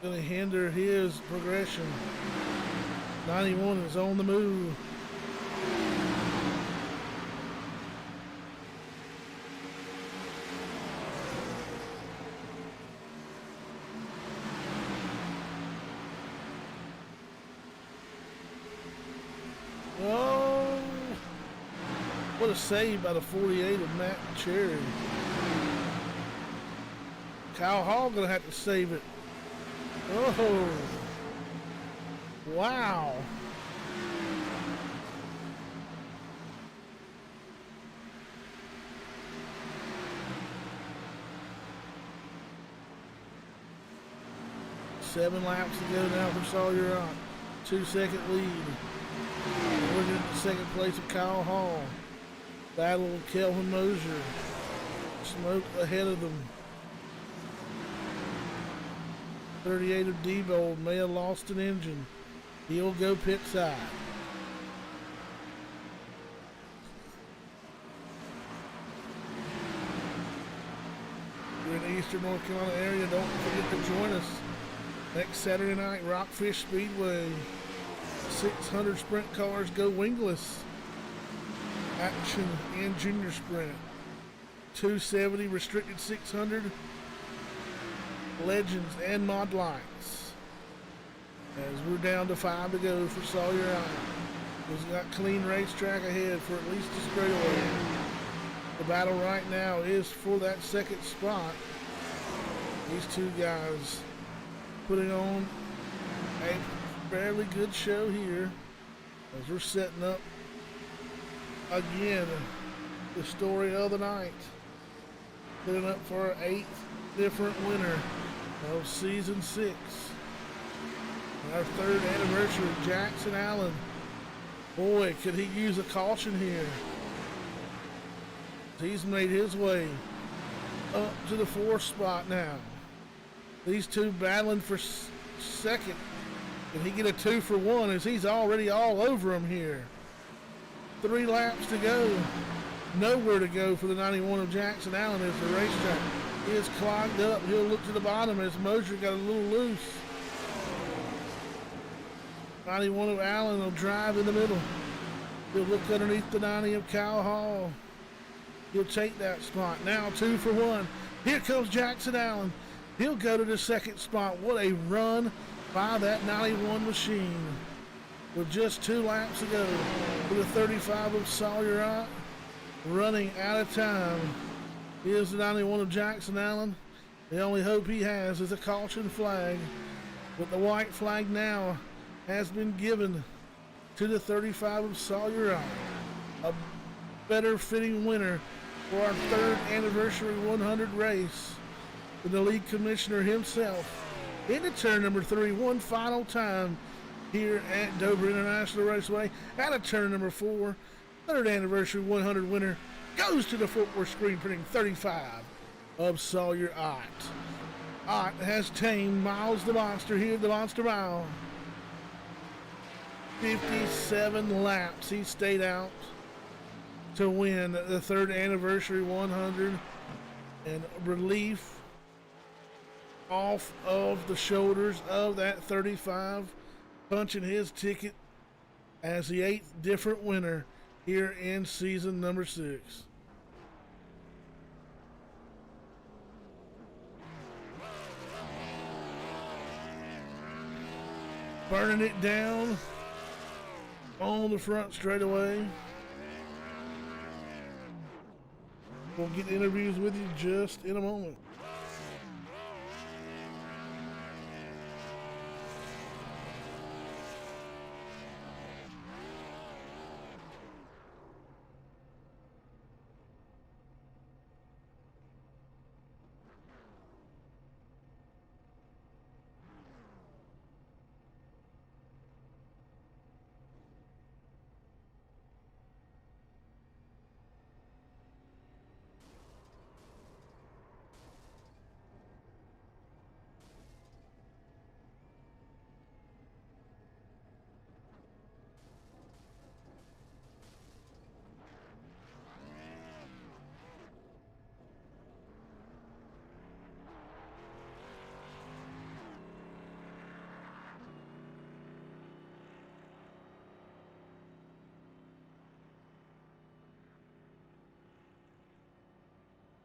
Going to hinder his progression. 91 is on the move. What a save by the 48 of Matt Cherry. Kyle Hall gonna have to save it. Oh, wow. Seven laps to go now for Sawyer Rock. 2-second lead. Looking at the second place of Kyle Hall. Battle of Kelvin Mosier. Smoke ahead of them. 38 of Debold may have lost an engine. He'll go pit side. If you're in the Eastern North Carolina area, don't forget to join us next Saturday night, Rockfish Speedway. 600 sprint cars go wingless. Action and junior sprint. 270 restricted 600 legends and mod lights. As we're down to 5 to go for Sawyer Island. He's got clean racetrack ahead for at least a straightaway. The battle right now is for that second spot. These two guys putting on a fairly good show here as we're setting up again the story of the night, setting up for our 8th different winner of season 6, our 3rd anniversary. Jackson Allen, boy, could he use a caution here. He's made his way up to the 4th spot now. These two battling for second. Can he get a 2 for 1 as he's already all over him here? 3 laps to go. Nowhere to go for the 91 of Jackson Allen as the racetrack is clogged up. He'll look to the bottom as Mosier got a little loose. 91 of Allen will drive in the middle. He'll look underneath the 90 of Kyle Hall. He'll take that spot. Now 2 for 1. Here comes Jackson Allen. He'll go to the 2nd spot. What a run by that 91 machine. With just 2 laps to go for the 35 of Sawyer Rock. Running out of time. Here's the 91 of Jackson Allen. The only hope he has is a caution flag. But the white flag now has been given to the 35 of Sawyer Rock. A better fitting winner for our 3rd anniversary 100 race. With the league commissioner himself into turn number 3 one final time here at Dover International Raceway. Out of turn number 4, 3rd anniversary 100 winner goes to the footwear screen printing 35 of Sawyer Ott. Ott has tamed Miles the Monster here at the Monster Mile. 57 laps he stayed out to win the 3rd anniversary 100, and relief off of the shoulders of that 35, punching his ticket as the 8th different winner here in season number 6. Burning it down on the front straightaway. We'll get interviews with you just in a moment.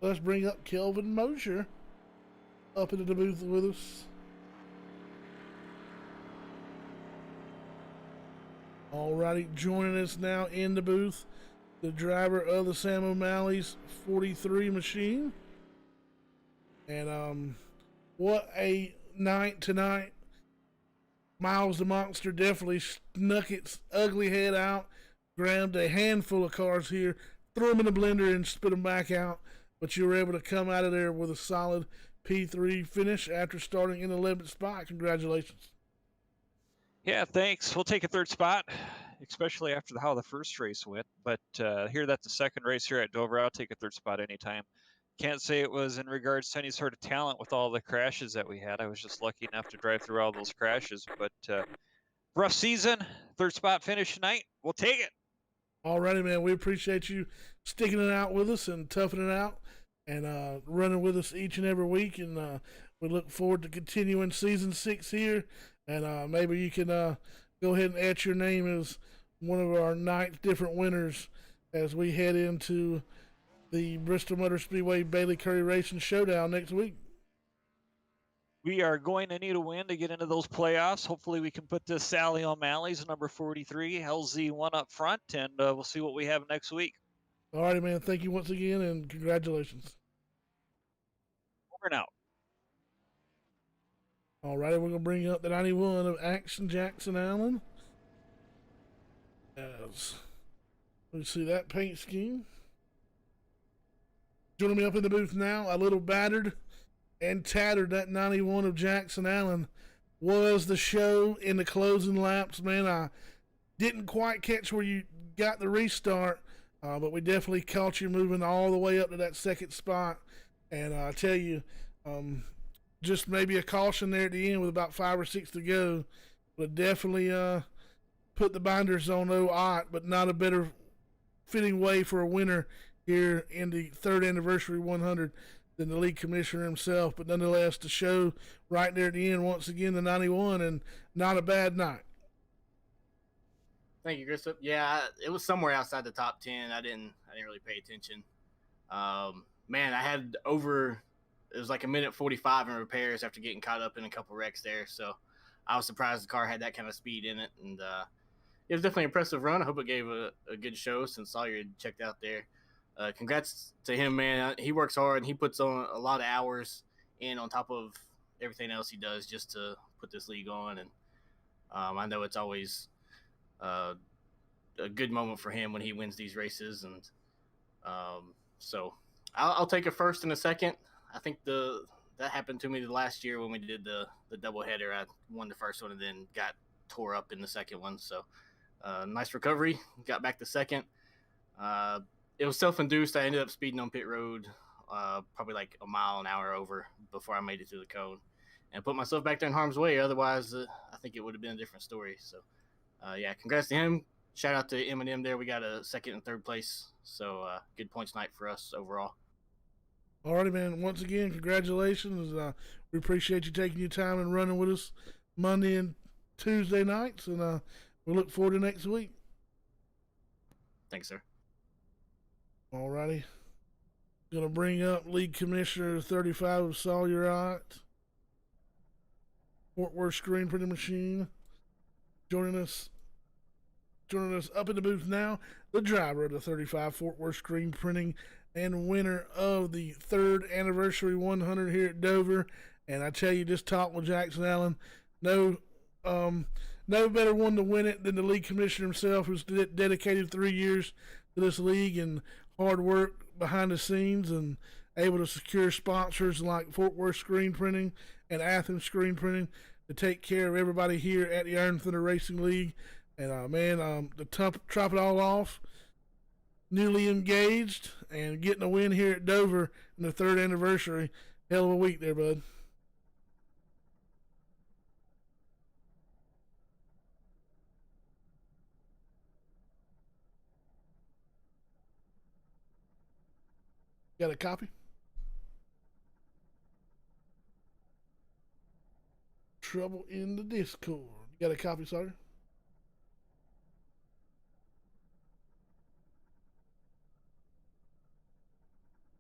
Let's bring up Kelvin Mosier up into the booth with us. Alrighty, joining us now in the booth the driver of the Sam O'Malley's 43 machine. And what a night tonight. Miles the Monster definitely snuck its ugly head out, grabbed a handful of cars here, threw them in the blender, and spit them back out. But you were able to come out of there with a solid P3 finish after starting in 11th spot. Congratulations. Yeah, thanks. We'll take a third spot, especially after how the first race went. But here that's the second race here at Dover, I'll take a third spot anytime. Can't say it was in regards to any sort of talent with all the crashes that we had. I was just lucky enough to drive through all those crashes. But rough season, third spot finish tonight. We'll take it. Alrighty, man. We appreciate you sticking it out with us and toughing it out and running with us each and every week. And we look forward to continuing season 6 here. And maybe you can go ahead and etch your name as one of our 9 different winners as we head into the Bristol Motor Speedway Bailey Curry Racing Showdown next week. We are going to need a win to get into those playoffs. Hopefully we can put this Sally O'Malley's number 43, LZ1 up front, and we'll see what we have next week. All righty, man. Thank you once again, and congratulations. Over and out. All righty, we're going to bring up the 91 of Action Jackson Allen. As we see that paint scheme. Joining me up in the booth now, a little battered and tattered, that 91 of Jackson Allen was the show in the closing laps. Man, I didn't quite catch where you got the restart, but we definitely caught you moving all the way up to that second spot. And I tell you, just maybe a caution there at the end with about 5 or 6 to go, but definitely put the binders on Ott, but not a better fitting way for a winner here in the 3rd anniversary 100 than the league commissioner himself. But nonetheless, the show right there at the end, once again, the 91, and not a bad night. Thank you, Chris. Yeah, it was somewhere outside the top 10. I didn't really pay attention. Man, I had it was like a minute 45 in repairs after getting caught up in a couple wrecks there. So I was surprised the car had that kind of speed in it. And it was definitely an impressive run. I hope it gave a good show since Sawyer had checked out there. Congrats to him, man. He works hard and he puts on a lot of hours in on top of everything else he does just to put this league on. And I know it's always a good moment for him when he wins these races. And so I'll take a first and a second. I think that happened to me the last year when we did the doubleheader. I won the first one and then got tore up in the second one. So nice recovery. Got back to second. It was self-induced. I ended up speeding on pit road probably like a mile an hour over before I made it to the cone and put myself back there in harm's way. Otherwise, I think it would have been a different story. So, yeah, congrats to him. Shout out to M&M there. We got a 2nd and 3rd place. So, good points night for us overall. All righty, man. Once again, congratulations. We appreciate you taking your time and running with us Monday and Tuesday nights, and we look forward to next week. Thanks, sir. All righty. Going to bring up League Commissioner 35 of Sawyer Ott, Fort Worth Screen Printing Machine. Joining us up in the booth now, the driver of the 35 Fort Worth Screen Printing and winner of the 3rd anniversary 100 here at Dover. And I tell you, just talk with Jackson Allen. No better one to win it than the league commissioner himself, who's dedicated 3 years to this league and hard work behind the scenes and able to secure sponsors like Fort Worth Screen Printing and Athens Screen Printing to take care of everybody here at the Iron Thunder Racing League. And to top it all off, newly engaged and getting a win here at Dover in the 3rd anniversary. Hell of a week there, bud. Got a copy? Trouble in the Discord. You got a copy, Sawyer?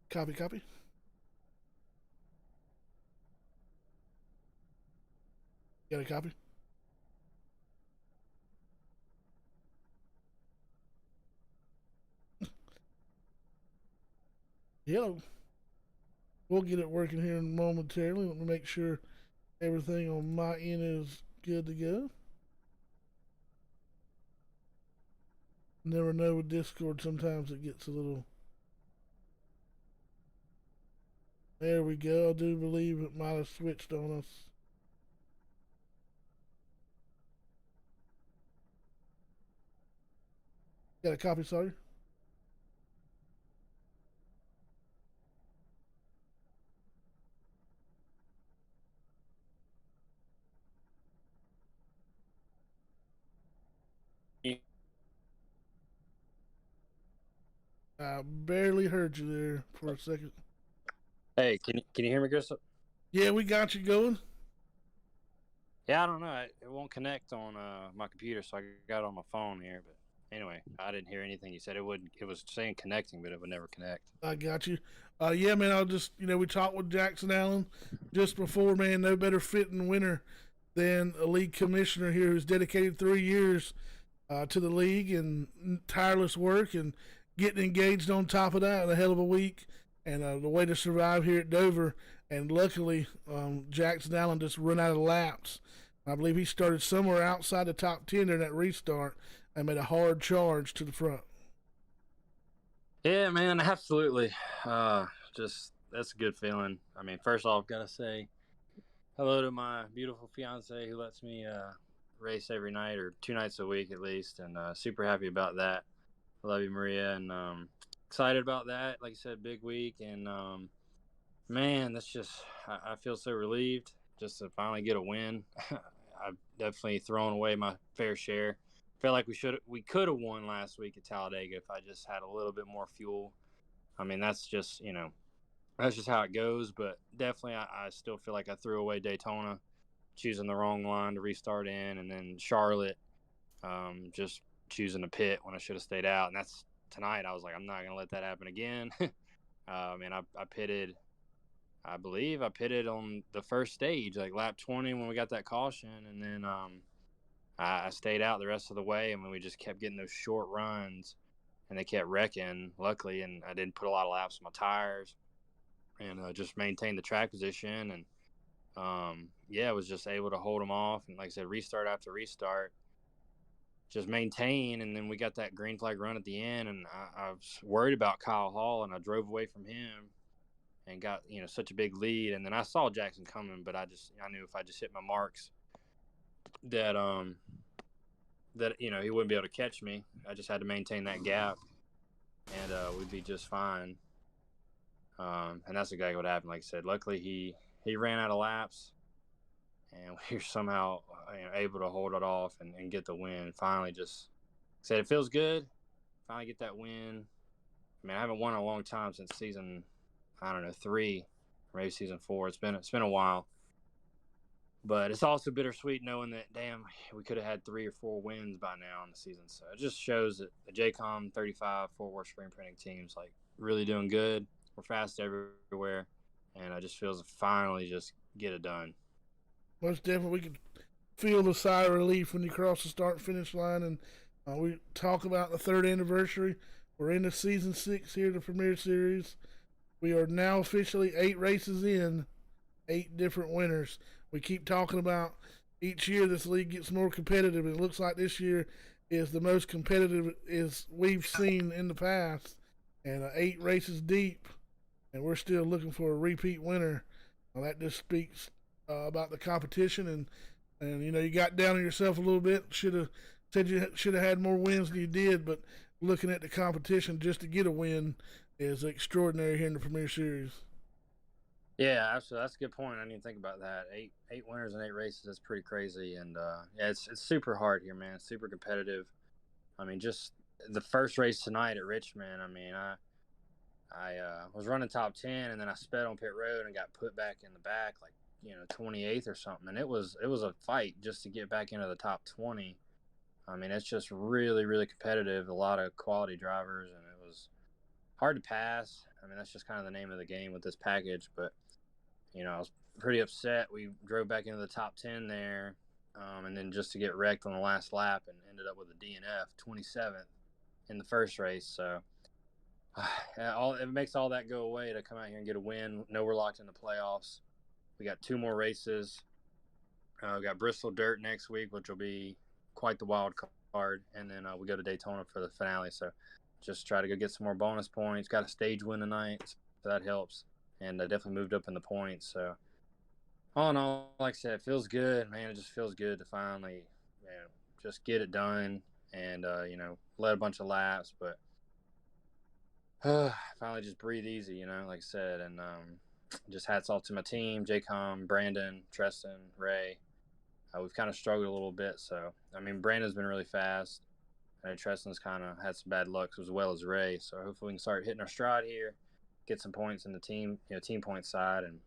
Copy. Got a copy? Yeah, we'll get it working here momentarily. Let me make sure everything on my end is good to go. Never know with Discord, sometimes it gets a little. There we go. I do believe it might have switched on us. Got a copy, sorry? I barely heard you there for a second. Hey, can you hear me, Chris? Yeah, we got you going. Yeah, I don't know. It won't connect on my computer, so I got it on my phone here. But anyway, I didn't hear anything you said. It would. It was saying connecting, but it would never connect. I got you. Yeah, man, I'll just, we talked with Jackson Allen just before, man. No better fit in winner than a league commissioner here who's dedicated 3 years to the league and tireless work and getting engaged on top of that. A hell of a week and the way to survive here at Dover. And luckily, Jackson Allen just run out of laps. I believe he started somewhere outside the top 10 during that restart and made a hard charge to the front. Yeah, man, absolutely. Just that's a good feeling. I mean, first off, gotta say hello to my beautiful fiance who lets me race every night or 2 nights a week at least, and super happy about that. I love you, Maria, and excited about that. Like you said, big week, and man, that's just I feel so relieved just to finally get a win. I've definitely thrown away my fair share. Felt like we could have won last week at Talladega if I just had a little bit more fuel. I mean, that's just that's just how it goes. But definitely, I still feel like I threw away Daytona, choosing the wrong line to restart in, and then Charlotte, just choosing to pit when I should have stayed out. And that's tonight. I was like, I'm not gonna let that happen again. And I pitted. I believe I pitted on the first stage, like lap 20 when we got that caution, and then I stayed out the rest of the way. And when we just kept getting those short runs, and they kept wrecking, luckily, and I didn't put a lot of laps on my tires, and just maintained the track position, and yeah, was just able to hold them off, and like I said, restart after restart, just maintain, and then we got that green flag run at the end, and I was worried about Kyle Hall, and I drove away from him and got such a big lead, and then I saw Jackson coming, but I knew if I just hit my marks that he wouldn't be able to catch me. I just had to maintain that gap, and we'd be just fine. And that's exactly what happened. Like I said, luckily he ran out of laps, and we were somehow able to hold it off and get the win. Finally, just said it feels good. Finally get that win. I mean, I haven't won in a long time since season, I don't know, 3, maybe season 4. It's been a while. But it's also bittersweet knowing that, damn, we could have had 3 or 4 wins by now in the season. So it just shows that the JCOM 35 4-wheel screen printing team's like really doing good. We're fast everywhere, and I just feels to finally just get it done. Most definitely, we could feel the sigh of relief when you cross the start finish line. And we talk about the 3rd anniversary. We're into season 6 here, the Premier Series. We are now officially 8 races in, 8 different winners. We keep talking about each year this league gets more competitive. It looks like this year is the most competitive as we've seen in the past. And 8 races deep, and we're still looking for a repeat winner. Well, that just speaks about the competition, and you got down on yourself a little bit. Should have said you should have had more wins than you did, but looking at the competition just to get a win is extraordinary here in the Premier Series. Yeah, absolutely. That's a good point. I didn't even think about that. Eight winners in 8 races. That's pretty crazy. And yeah, it's super hard here, man. It's super competitive. I mean, just the first race tonight at Richmond. I mean, I was running top 10, and then I sped on pit road and got put back in the back, like 28th or something. And it was a fight just to get back into the top 20. I mean, it's just really, really competitive. A lot of quality drivers, and it was hard to pass. I mean, that's just kind of the name of the game with this package. But I was pretty upset. We drove back into the top 10 there, and then just to get wrecked on the last lap and ended up with a DNF, 27th in the first race. So it makes all that go away to come out here and get a win. Know we're locked in the playoffs. We got 2 more races. We got Bristol Dirt next week, which will be quite the wild card, and then we go to Daytona for the finale. So just try to go get some more bonus points. Got a stage win tonight, so that helps. And I definitely moved up in the points. So all in all, like I said, it feels good, man. It just feels good to finally, just get it done and let a bunch of laps, but finally just breathe easy, like I said. And just hats off to my team, JCOM, Brandon, Treston, Ray. We've kind of struggled a little bit. So, I mean, Brandon's been really fast. I know Treston's kind of had some bad luck as well as Ray. So hopefully we can start hitting our stride here, get some points in the team, team point side, and,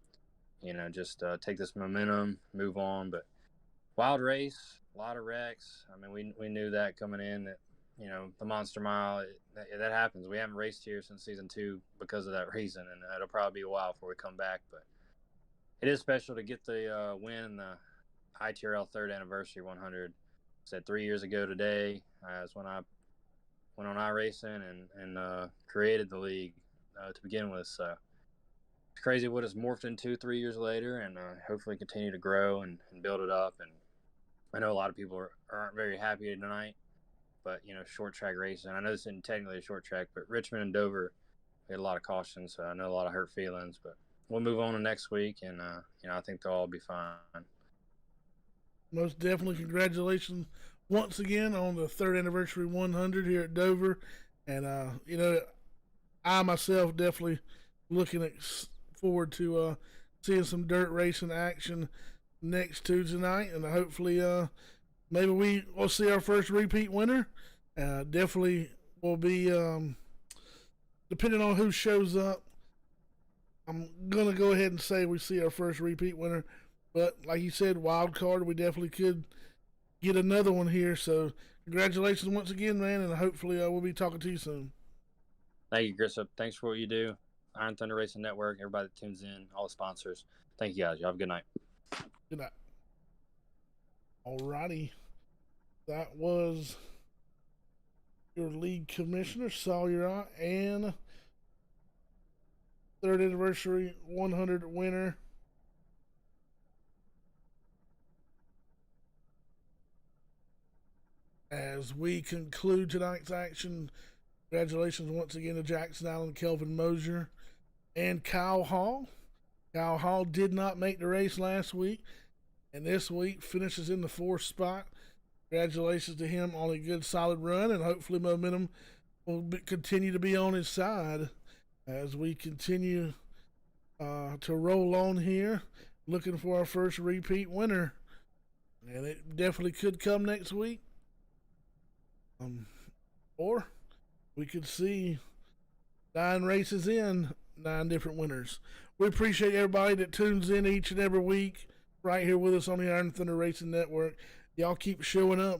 just take this momentum, move on. But wild race, a lot of wrecks. I mean, we knew that coming in that, the Monster Mile, that happens. We haven't raced here since season 2 because of that reason, and it'll probably be a while before we come back. But it is special to get the win in the ITRL 3rd anniversary 100. Said 3 years ago today is when I went on iRacing and created the league to begin with. So it's crazy what it's morphed into 3 years later, and hopefully continue to grow and build it up. And I know a lot of people aren't very happy tonight, but short track racing. I know this isn't technically a short track, but Richmond and Dover, we had a lot of cautions, so I know a lot of hurt feelings. But we'll move on to next week, and I think they'll all be fine. Most definitely, congratulations once again on the 3rd anniversary 100 here at Dover. And, I myself definitely looking forward to seeing some dirt racing action next Tuesday night. And hopefully, maybe we'll see our first repeat winner. Definitely will be, depending on who shows up, I'm going to go ahead and say we see our first repeat winner. But like you said, wild card, we definitely could get another one here. So congratulations once again, man, and hopefully we'll be talking to you soon. Thank you, Grissom. Thanks for what you do. Iron Thunder Racing Network, everybody that tunes in, all the sponsors. Thank you, guys. Y'all have a good night. Good night. Alrighty. That was your league commissioner, Sawyer, and 3rd anniversary 100 winner, as we conclude tonight's action. Congratulations once again to Jackson Allen, Kelvin Mosier, and Kyle Hall. Kyle Hall did not make the race last week, and this week finishes in the 4th spot. Congratulations to him on a good solid run, and hopefully momentum will continue to be on his side as we continue to roll on here, looking for our first repeat winner. And it definitely could come next week. Or we could see 9 races in, 9 different winners. We appreciate everybody that tunes in each and every week right here with us on the Iron Thunder Racing Network. Y'all keep showing up.